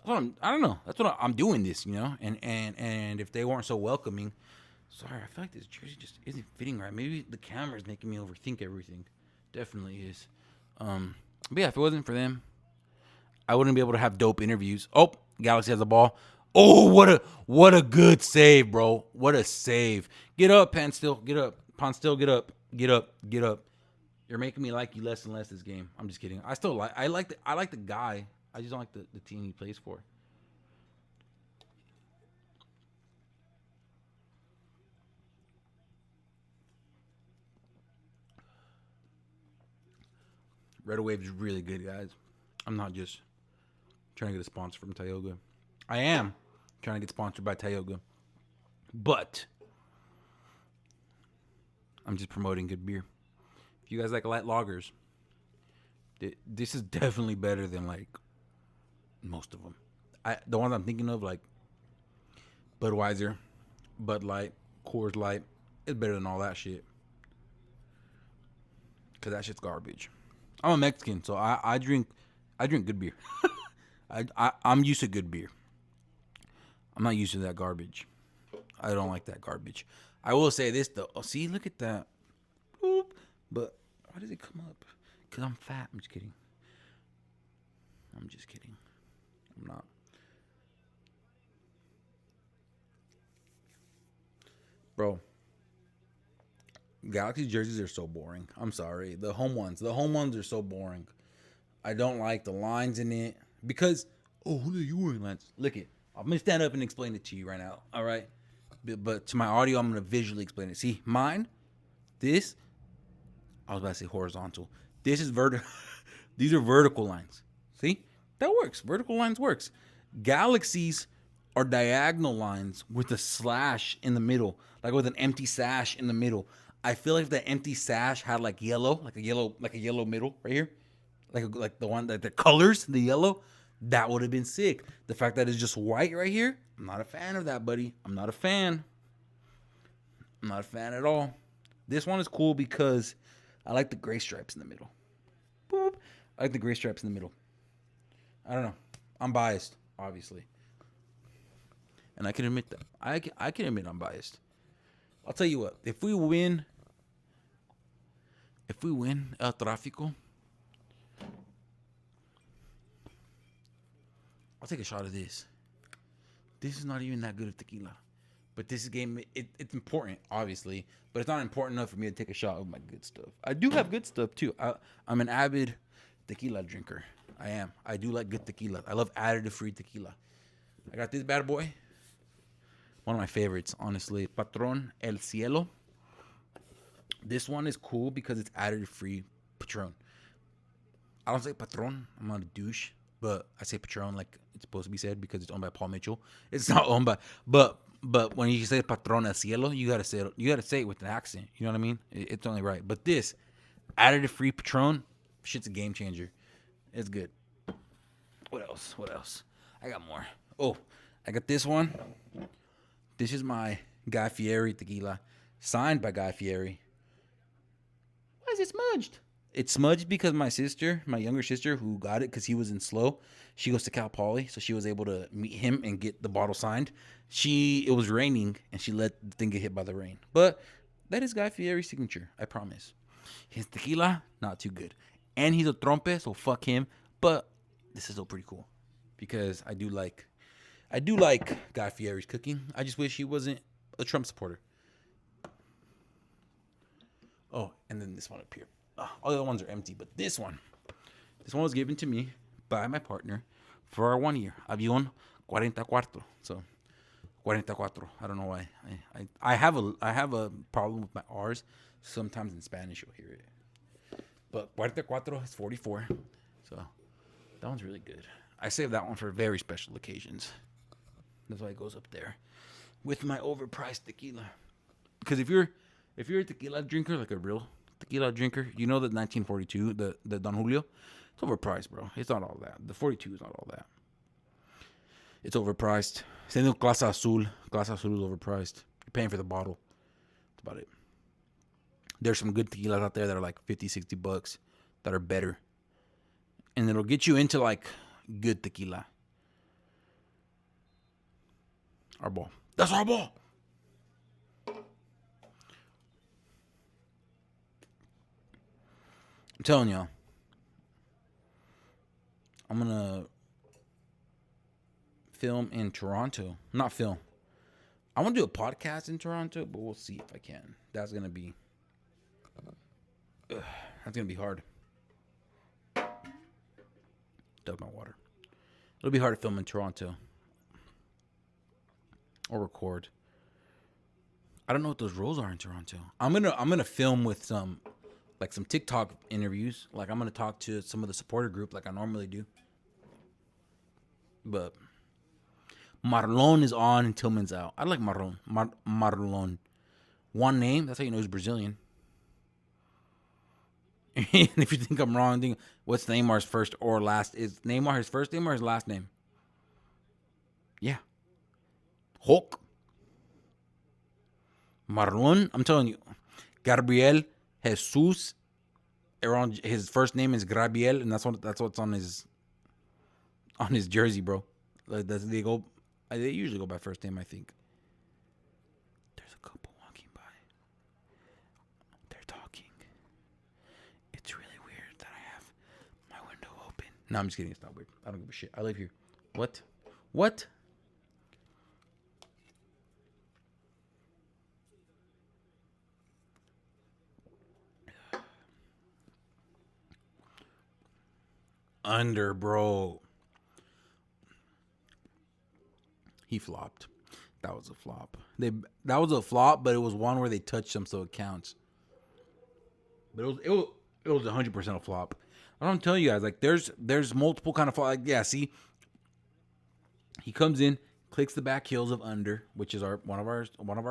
I don't know. That's what I'm doing this, you know. And if they weren't so welcoming, sorry, I feel like this jersey just isn't fitting right. Maybe the camera is making me overthink everything. Definitely is. But yeah, if it wasn't for them, I wouldn't be able to have dope interviews. Oh, Galaxy has the ball. Oh, what a good save, bro. What a save. Get up, Panstill. Get up. Panstill, get up. Get up. Get up. You're making me like you less and less this game. I'm just kidding. I like the guy. I just don't like the team he plays for. Red Wave is really good, guys. I'm not just trying to get a sponsor from Tioga. I am trying to get sponsored by Tioga. But I'm just promoting good beer. If you guys like light lagers, this is definitely better than like most of them. The ones I'm thinking of, like Budweiser, Bud Light, Coors Light, it's better than all that shit. Cause that shit's garbage. I'm a Mexican, so I drink good beer. I'm used to good beer. I'm not used to that garbage. I don't like that garbage. I will say this though. Oh, see, look at that. Boop. But why does it come up? Cause I'm fat. I'm just kidding. I'm not. Bro, Galaxy jerseys are so boring. I'm sorry. The home ones are so boring. I don't like the lines in it because who are you wearing lines? Look it. I'm gonna stand up and explain it to you right now. All right, but to my audio, I'm gonna visually explain it. See, mine, this. I was about to say horizontal. This is vertical. These are vertical lines. See, that works. Vertical lines works. Galaxies are diagonal lines with a slash in the middle, like with an empty sash in the middle. I feel like if that empty sash had like a yellow middle right here, like the one that the colors, the yellow, that would have been sick. The fact that it's just white right here, I'm not a fan of that, buddy. I'm not a fan. I'm not a fan at all. This one is cool because I like the gray stripes in the middle. Boop. I like the gray stripes in the middle. I don't know. I'm biased, obviously. And I can admit that. I can admit I'm biased. I'll tell you what. If we win El Trafico, I'll take a shot of this. This is not even that good of tequila. But this game, it's important, obviously. But it's not important enough for me to take a shot of my good stuff. I do have good stuff, too. I'm an avid tequila drinker. I am. I do like good tequila. I love additive-free tequila. I got this bad boy. One of my favorites, honestly. Patron El Cielo. This one is cool because it's additive free Patron. I don't say Patron. I'm not a douche, but I say Patron like it's supposed to be said because it's owned by Paul Mitchell. It's not owned by, but when you say Patron El Cielo, you gotta say it with an accent. You know what I mean? It's only right. But this additive free Patron, shit's a game changer. It's good. What else? What else? I got more. Oh, I got this one. This is my Guy Fieri tequila, signed by Guy Fieri. Why is it smudged? It's smudged because my sister, my younger sister, who got it because he was in slow, she goes to Cal Poly, so she was able to meet him and get the bottle signed. It was raining and she let the thing get hit by the rain. But that is Guy Fieri's signature, I promise. His tequila, not too good. And he's a trompe, so fuck him. But this is still pretty cool. Because I do like Guy Fieri's cooking. I just wish he wasn't a Trump supporter. Oh, and then this one up here. All the other ones are empty, but this one was given to me by my partner for our 1 year. Avión 44. So 44. I don't know why. I have a problem with my R's. Sometimes in Spanish you'll hear it. But 44 is 44. So that one's really good. I save that one for very special occasions. That's why it goes up there with my overpriced tequila. Because if you're a tequila drinker, like a real tequila drinker, you know that 1942, the Don Julio, it's overpriced, bro. It's not all that. The 42 is not all that. It's overpriced. Same with Clase Azul. Clase Azul is overpriced. You're paying for the bottle. That's about it. There's some good tequilas out there that are like 50, 60 bucks that are better. And it'll get you into like good tequila. Our ball. That's our ball. I'm telling y'all. I'm going to film in Toronto. Not film. I want to do a podcast in Toronto, but we'll see if I can. That's going to be hard. Dug my water. It'll be hard to film in Toronto or record. I don't know what those rules are in Toronto. I'm gonna film with some TikTok interviews. Like I'm gonna talk to some of the supporter group like I normally do. But Marlon is on and Tillman's out. I like Marlon. Marlon. One name. That's how you know he's Brazilian. And if you think I'm wrong, what's Neymar's first or last? Is Neymar his first name or his last name? Yeah. Hulk. Marlon. I'm telling you. Gabriel Jesus. Around his first name is Gabriel, and that's what's on his jersey, bro. Like they usually go by first name, I think. There's a couple walking by. They're talking. It's really weird that I have my window open. No, I'm just kidding. It's not weird. I don't give a shit. I live here. What? What? Under, bro. He flopped. That was a flop. That was a flop, but it was one where they touched him, so it counts. But it was 100% a flop. I don't tell you guys, like there's multiple kind of flop. Like, yeah, see, he comes in, clicks the back heels of under, which is one of our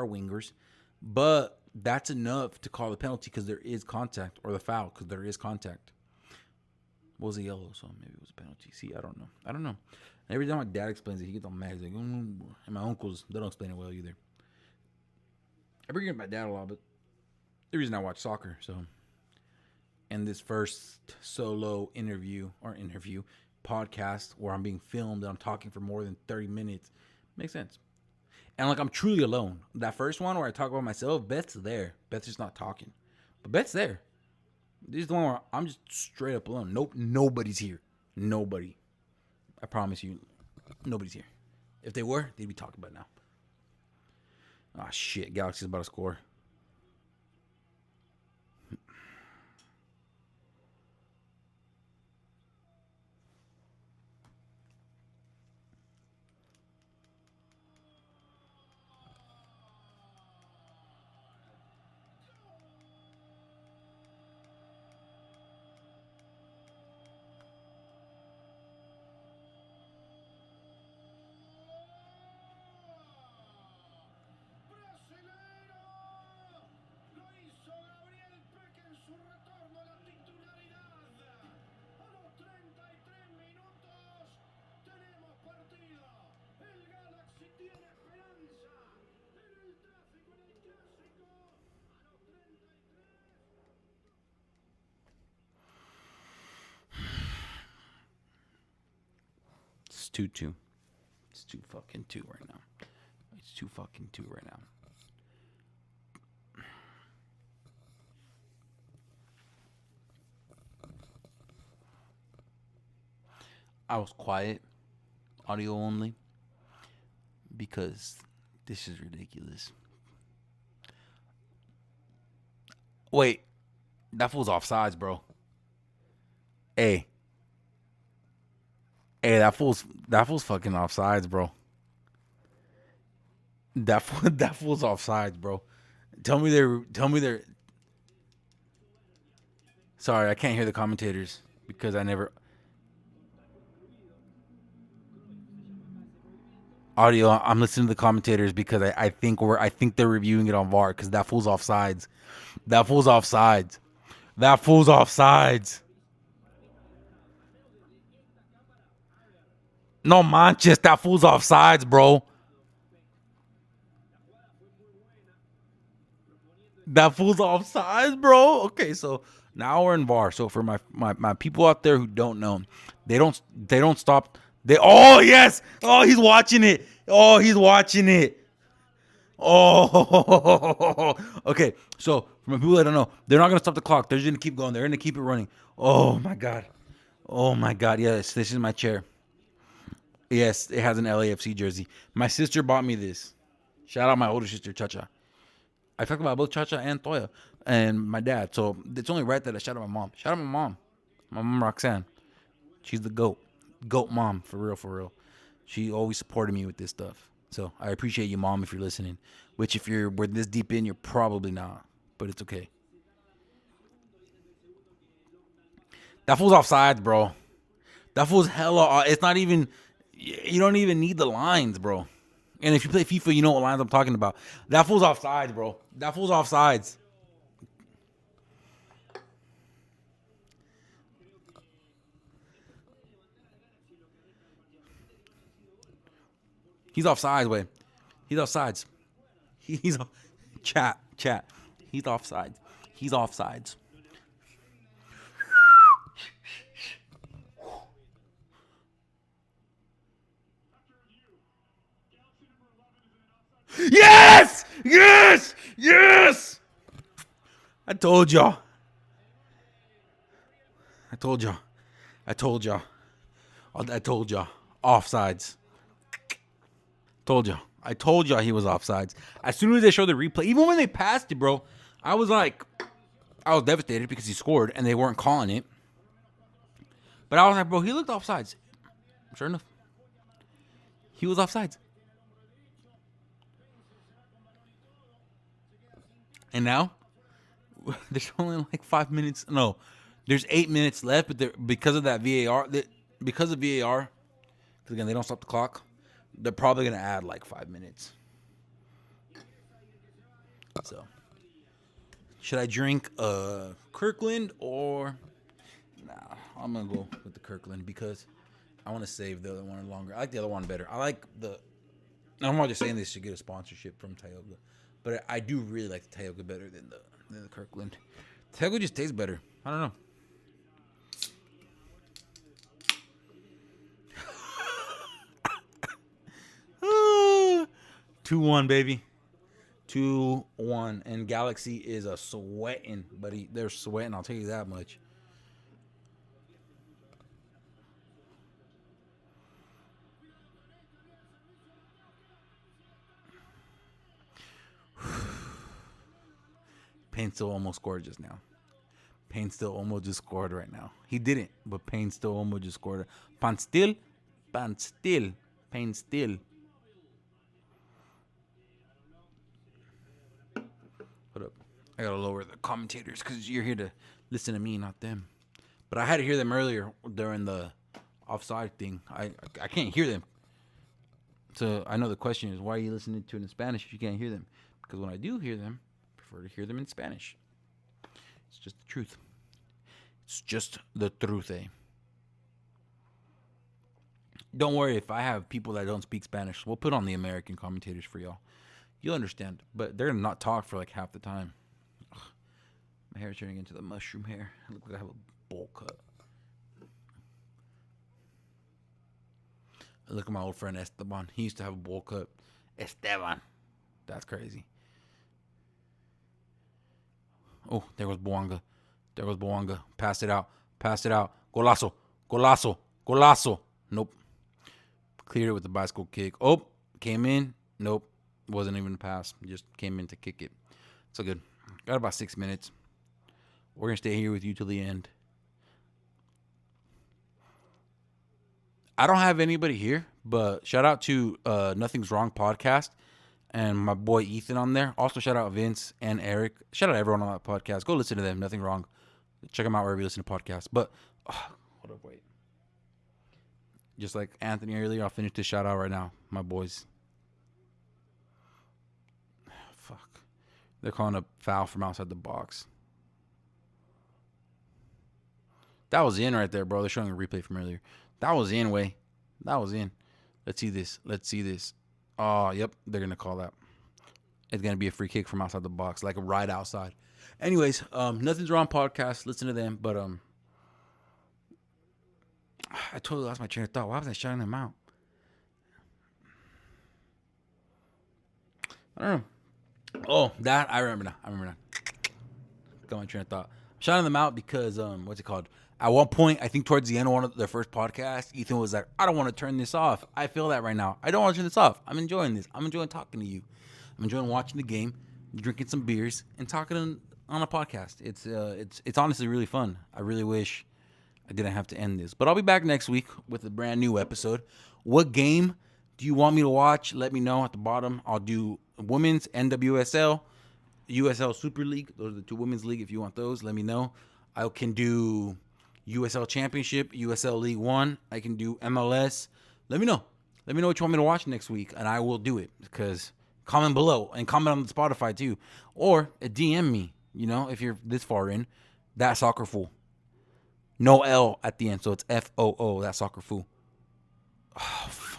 wingers, but that's enough to call the penalty because there is contact, or the foul because there is contact. What was a yellow, so maybe it was a penalty. See, I don't know. And every time my dad explains it, he gets all mad. He's like, and my uncles, they don't explain it well either. I bring up my dad a lot, but the reason I watch soccer, so. And this first solo interview podcast where I'm being filmed and I'm talking for more than 30 minutes makes sense. And like I'm truly alone. That first one where I talk about myself, Beth's there. Beth's just not talking. But Beth's there. This is the one where I'm just straight up alone. Nope, nobody's here. Nobody. I promise you, nobody's here. If they were, they'd be talking about it now. Ah, shit. Galaxy's about to score. It's 2-2. It's 2-2 right now. It's 2-2 right now. I was quiet, audio only, because this is ridiculous. Wait, that fool's offsides, bro. Hey, hey, that fool's fucking offsides, bro. That fool's offsides, bro. Tell me they're. Sorry, I can't hear the commentators because I never audio. I'm listening to the commentators because I think they're reviewing it on VAR because that fool's offsides. That fool's offsides. That fool's offsides. No manches, that fool's offsides, bro. That fool's offsides, bro. Okay, so now we're in VAR. So for my people out there who don't know, they don't stop. They oh yes, oh he's watching it. Oh he's watching it. Oh, okay. So for my people that don't know, they're not gonna stop the clock. They're just gonna keep going. They're gonna keep it running. Oh my god. Oh my god. Yes, this is my chair. Yes, it has an LAFC jersey. My sister bought me this. Shout out my older sister, Chacha. I talked about both Chacha and Toya and my dad. So it's only right that I shout out my mom. Shout out my mom. My mom Roxanne. She's the GOAT. GOAT mom, for real, for real. She always supported me with this stuff. So I appreciate you, mom, if you're listening. Which if we're this deep in, you're probably not. But it's okay. That fool's offsides, bro. That fool's hella. It's not even. You don't even need the lines, bro. And if you play FIFA, you know what lines I'm talking about. That fool's offsides, bro. That fool's offsides. He's offsides, way. He's offsides. He's chat. He's offsides. He's offsides. Yes! Yes! Yes! I told y'all. I told y'all. I told y'all. I told y'all. Offsides. Told y'all. I told y'all he was offsides. As soon as they showed the replay, even when they passed it, bro, I was devastated because he scored and they weren't calling it. But I was like, bro, he looked offsides. Sure enough, he was offsides. And now, there's only like 5 minutes. No, there's 8 minutes left, but because of that VAR, because of VAR, because again, they don't stop the clock, they're probably going to add like 5 minutes. So, should I drink Kirkland or... Nah, I'm going to go with the Kirkland because I want to save the other one longer. I like the other one better. I like the... I'm not just saying this to get a sponsorship from Tioga, but I do really like the Tioga better than the Kirkland. Tioga just tastes better. I don't know. 2-1, baby. 2-1. And Galaxy is a sweating, buddy. They're sweating, I'll tell you that much. Payne still almost scored just now. Payne still almost just scored right now. He didn't, but Payne still almost just scored. Pan still. Payne still. Hold up. I gotta lower the commentators because you're here to listen to me, not them. But I had to hear them earlier during the offside thing. I can't hear them. So I know the question is, why are you listening to it in Spanish if you can't hear them? Because when I do hear them, I prefer to hear them in Spanish. It's just the truth. It's just the truth, eh? Don't worry if I have people that don't speak Spanish. We'll put on the American commentators for y'all. You'll understand. But they're gonna not talk for like half the time. Ugh. My hair's turning into the mushroom hair. I look like I have a bowl cut. Look at my old friend Esteban. He used to have a bowl cut. Esteban. That's crazy. Oh, there was Boanga. There was Boanga. Pass it out. Pass it out. Golazo. Golazo. Golazo. Nope. Cleared it with the bicycle kick. Oh, came in. Nope. Wasn't even a pass. Just came in to kick it. So good. Got about 6 minutes. We're going to stay here with you till the end. I don't have anybody here, but shout out to Nothing's Wrong podcast and my boy Ethan on there. Also, shout out Vince and Eric. Shout out everyone on that podcast. Go listen to them. Nothing Wrong. Check them out wherever you listen to podcasts. But, hold up, wait. Just like Anthony earlier, I'll finish this shout out right now. My boys. Fuck. They're calling a foul from outside the box. That was in right there, bro. They're showing a replay from earlier. That was in, way. That was in. Let's see this. Let's see this. Oh, yep. They're going to call that. It's going to be a free kick from outside the box, like a right outside. Anyways, Nothing's Wrong podcast. Listen to them. But I totally lost my train of thought. Why was I shouting them out? I don't know. Oh, that. I remember now. Got my train of thought. I'm shouting them out because, what's it called? At one point, I think towards the end of one of their first podcasts, Ethan was like, I don't want to turn this off. I feel that right now. I don't want to turn this off. I'm enjoying this. I'm enjoying talking to you. I'm enjoying watching the game, drinking some beers, and talking on a podcast. It's honestly really fun. I really wish I didn't have to end this. But I'll be back next week with a brand new episode. What game do you want me to watch? Let me know at the bottom. I'll do women's NWSL, USL Super League. Those are the two women's league. If you want those, let me know. I can do USL Championship, USL League One. I can do MLS. Let me know. Let me know what you want me to watch next week, and I will do it. Because comment below and comment on the Spotify too, or DM me. You know, if you're this far in, that soccer fool. No L at the end, so it's FOO. That soccer fool. Oh, fuck.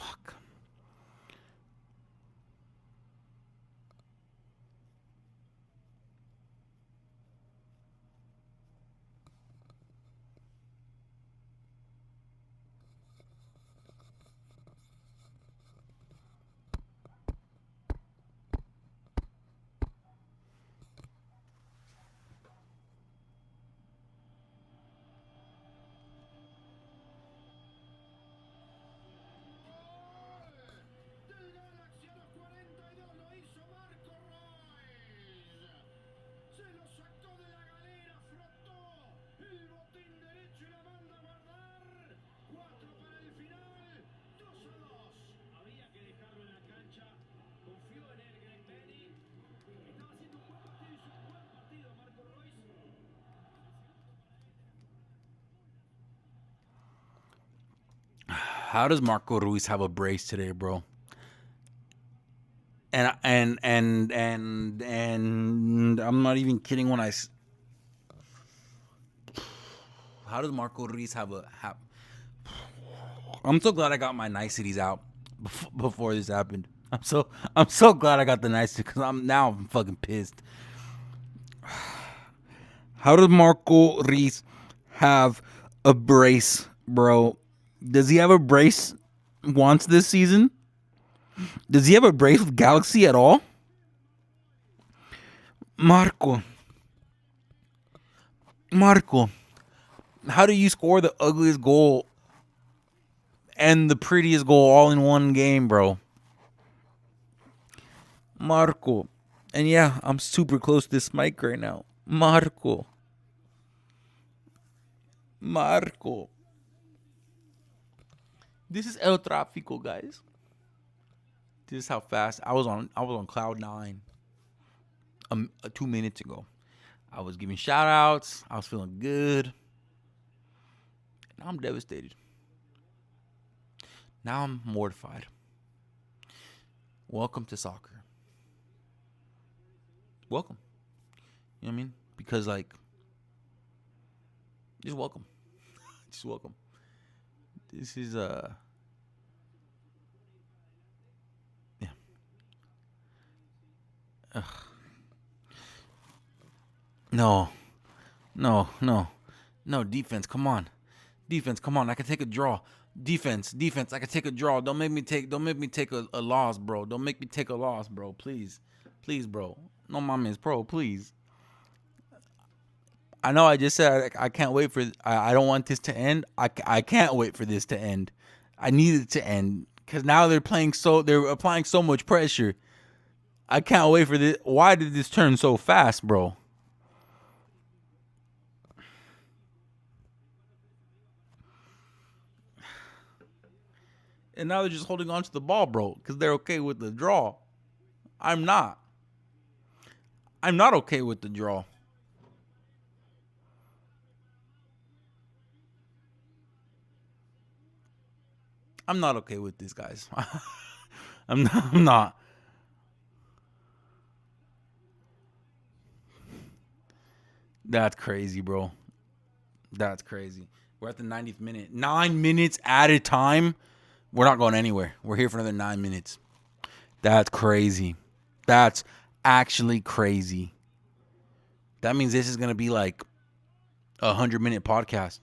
How does Marco Ruiz have a brace today, bro? And I'm not even kidding when how does Marco Ruiz have a I'm so glad I got my niceties out before this happened. I'm so glad I got the niceties because I'm fucking pissed. How does Marco Ruiz have a brace, bro? Does he have a brace once this season? Does he have a brace with Galaxy at all? Marco, how do you score the ugliest goal and the prettiest goal all in one game, bro? Marco. And yeah, I'm super close to this mic right now. Marco. This is El Trafico, guys. This is how fast I was on cloud 9 2 minutes ago. I was giving shout outs. I was feeling good. Now I'm devastated. Now I'm mortified. Welcome to soccer. Welcome. You know what I mean? Because, like, just welcome. Just welcome. This is, yeah. Ugh. No, defense, come on. Defense, come on, I can take a draw. Defense, I can take a draw. Don't make me take a loss, bro. Don't make me take a loss, bro. Please, bro. No mames, bro, please. I know I just said I can't wait for. I don't want this to end. I can't wait for this to end. I need it to end because now they're applying so much pressure. I can't wait for this. Why did this turn so fast, bro? And now they're just holding on to the ball, bro, because they're okay with the draw. I'm not. I'm not okay with the draw. I'm not okay with this, guys. I'm not. That's crazy, bro. That's crazy. We're at the 90th minute. 9 minutes at a time. We're not going anywhere. We're here for another 9 minutes. That's crazy. That's actually crazy. That means this is going to be like 100-minute podcast.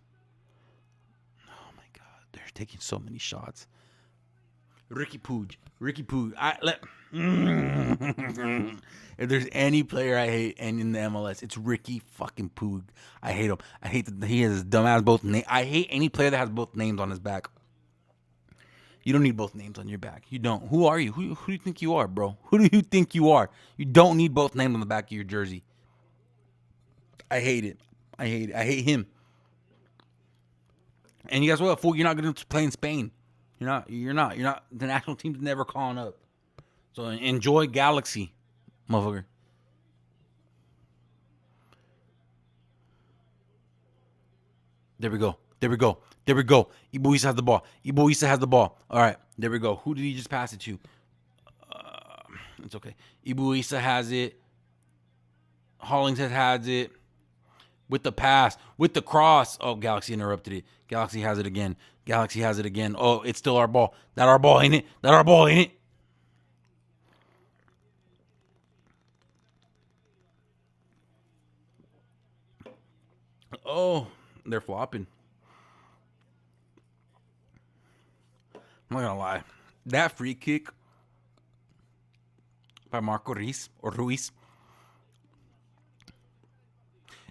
Oh my God. They're taking so many shots. Ricky Pooj. If there's any player I hate and in the MLS, it's Ricky fucking Pooj. I hate him. I hate that he has his dumbass both names. I hate any player that has both names on his back. You don't need both names on your back. You don't. Who are you? Who do you think you are, bro? Who do you think you are? You don't need both names on the back of your jersey. I hate it. I hate him. And you guys what? Fool, you're not going to play in Spain. You're not. The national team's never calling up. So enjoy Galaxy, motherfucker. There we go. Ibuisa has the ball. All right. There we go. Who did he just pass it to? It's okay. Ibuisa has it. Hollingshead has it. With the pass. With the cross. Oh, Galaxy interrupted it. Galaxy has it again. Oh, it's still our ball. That our ball, ain't it? Oh, they're flopping. I'm not gonna lie. That free kick by Marco Ruiz.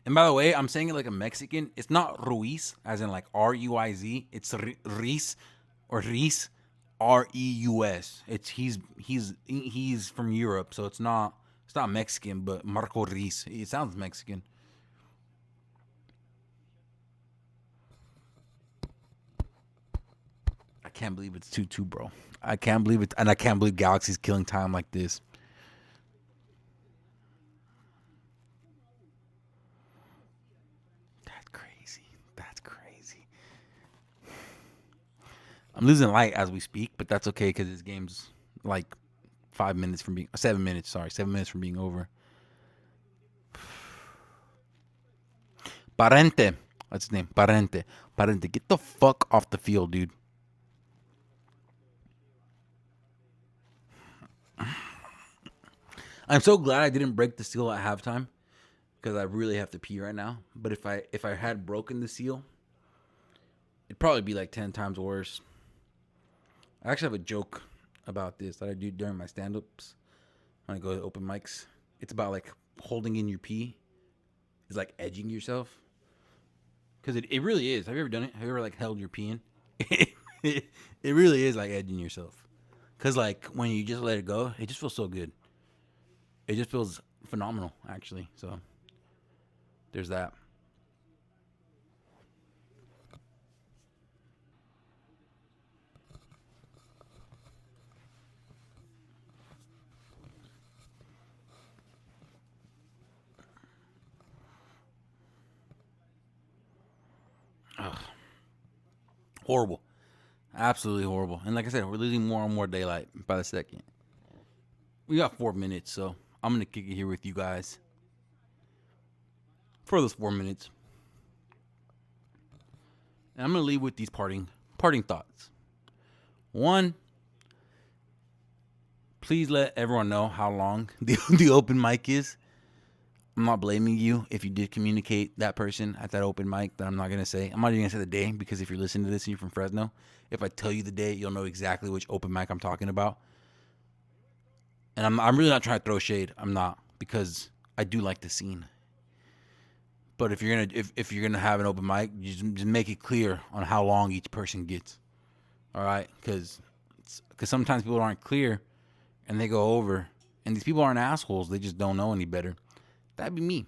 And by the way, I'm saying it like a Mexican. It's not Ruiz, as in like Ruiz. It's Riz or Riz, Reus. He's from Europe, so it's not Mexican, but Marco Ruiz. It sounds Mexican. I can't believe it's 2-2, bro. I can't believe it, and I can't believe Galaxy's killing time like this. That's crazy. I'm losing light as we speak, but that's okay because this game's like 5 minutes from being 7 minutes. Sorry, 7 minutes from being over. Parente, that's his name. Parente, get the fuck off the field, dude. I'm so glad I didn't break the seal at halftime because I really have to pee right now. But if I had broken the seal, it'd probably be like 10 times worse. I actually have a joke about this that I do during my stand-ups when I go to open mics. It's about like holding in your pee. It's like edging yourself. Because it really is. Have you ever done it? Have you ever like held your pee in? it really is like edging yourself. Because like when you just let it go, it just feels so good. It just feels phenomenal, actually. So there's that. Ugh. Horrible. Absolutely horrible. And like I said, we're losing more and more daylight by the second. We got 4 minutes, so I'm going to kick it here with you guys for those 4 minutes. And I'm going to leave with these parting thoughts. One, please let everyone know how long the open mic is. I'm not blaming you if you did communicate that person at that open mic. That I'm not gonna say. I'm not even gonna say the day, because if you're listening to this and you're from Fresno, if I tell you the day, you'll know exactly which open mic I'm talking about. And I'm really not trying to throw shade. I'm not, because I do like the scene. But if you're gonna have an open mic, you just make it clear on how long each person gets. All right, because sometimes people aren't clear and they go over, and these people aren't assholes. They just don't know any better. That'd be me.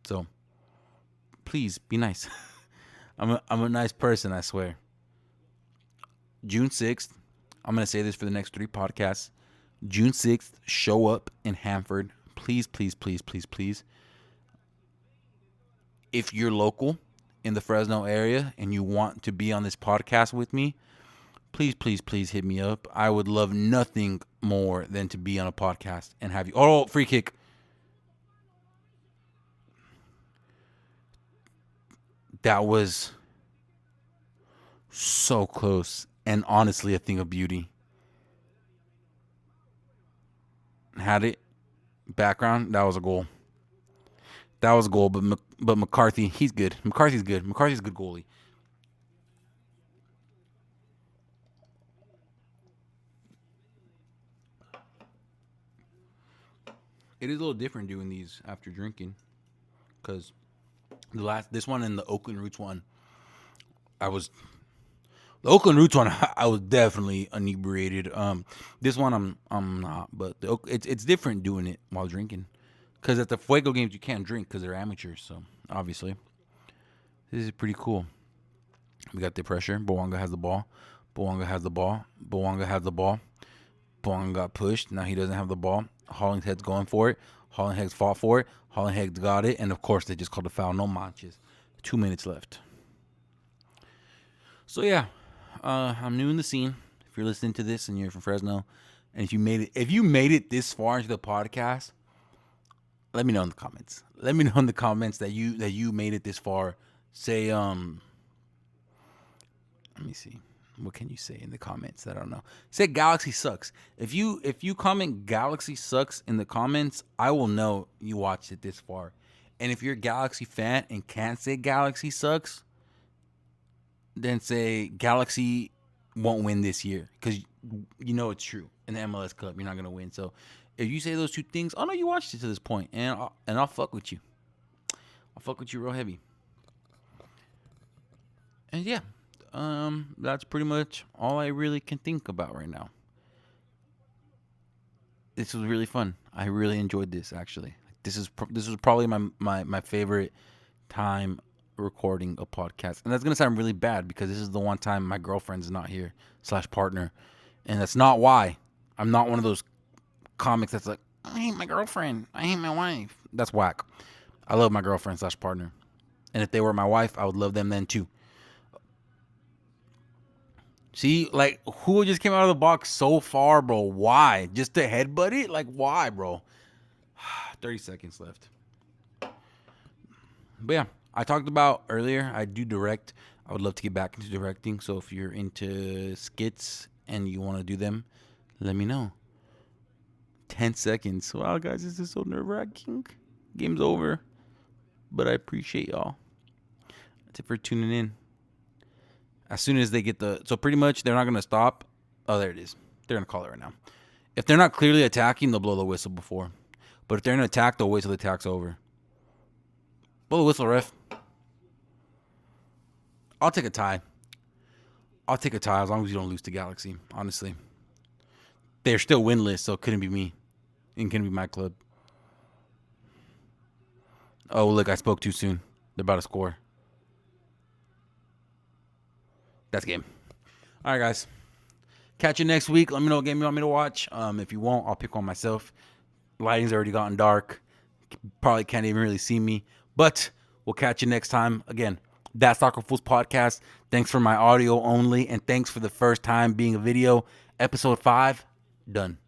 So please be nice. I'm a nice person, I swear. June 6th, I'm gonna say this for the next 3 podcasts. June 6th, show up in Hanford. Please, please, please, please, please. If you're local in the Fresno area and you want to be on this podcast with me, please, please, please hit me up. I would love nothing more than to be on a podcast and have you. Oh, free kick. That was so close, and honestly a thing of beauty. Had it. Background, that was a goal. That was a goal, but McCarthy, he's good. McCarthy's good. McCarthy's a good goalie. It is a little different doing these after drinking, because this one and the Oakland Roots one, I was the Oakland Roots one. I was definitely inebriated. This one I'm not, but it's different doing it while drinking, because at the Fuego games you can't drink because they're amateurs. So obviously, this is pretty cool. We got the pressure. Bowanga has the ball. Bowanga has the ball. Bowanga has the ball. Bowanga got pushed. Now he doesn't have the ball. Hollingshead's going for it. Hollingshead's fought for it. Hollingshead's got it. And of course, they just called the foul. No manches. 2 minutes left. So yeah, I'm new in the scene. If you're listening to this and you're from Fresno, and if you made it this far into the podcast, let me know in the comments. Let me know in the comments that you made it this far. Say let me see. What can you say in the comments? I don't know. Say Galaxy sucks. If you comment Galaxy sucks in the comments, I will know you watched it this far. And if you're a Galaxy fan and can't say Galaxy sucks, then say Galaxy won't win this year, because you know it's true. In the MLS Cup, you're not gonna win. So if you say those two things, oh no, you watched it to this point, and I'll fuck with you. I'll fuck with you real heavy. And yeah, that's pretty much all I really can think about right now. This was really fun. I really enjoyed this, actually. This was probably my favorite time recording a podcast, and that's gonna sound really bad because this is the one time my girlfriend's not here / partner, and that's not why. I'm not one of those comics that's like, I hate my girlfriend, I hate my wife. That's whack. I love my girlfriend / partner, and if they were my wife, I would love them then too. See, like, who just came out of the box so far, bro? Why? Just to headbutt it? Like, why, bro? 30 seconds left. But yeah, I talked about earlier, I do direct. I would love to get back into directing. So if you're into skits and you want to do them, let me know. 10 seconds. Wow, guys, this is so nerve-wracking. Game's over. But I appreciate y'all. That's it for tuning in. As soon as they get so pretty much they're not going to stop. Oh, there it is. They're going to call it right now. If they're not clearly attacking, they'll blow the whistle before. But if they're in attack, they'll wait till the attack's over. Blow the whistle, ref. I'll take a tie. I'll take a tie as long as you don't lose to Galaxy, honestly. They're still winless, so it couldn't be me. It couldn't be my club. Oh, look, I spoke too soon. They're about to score. That's game. All right, guys. Catch you next week. Let me know what game you want me to watch. If you won't, I'll pick one myself. Lighting's already gotten dark. Probably can't even really see me. But we'll catch you next time. Again, that's Soccer Fools Podcast. Thanks for my audio only. And thanks for the first time being a video. Episode 5, done.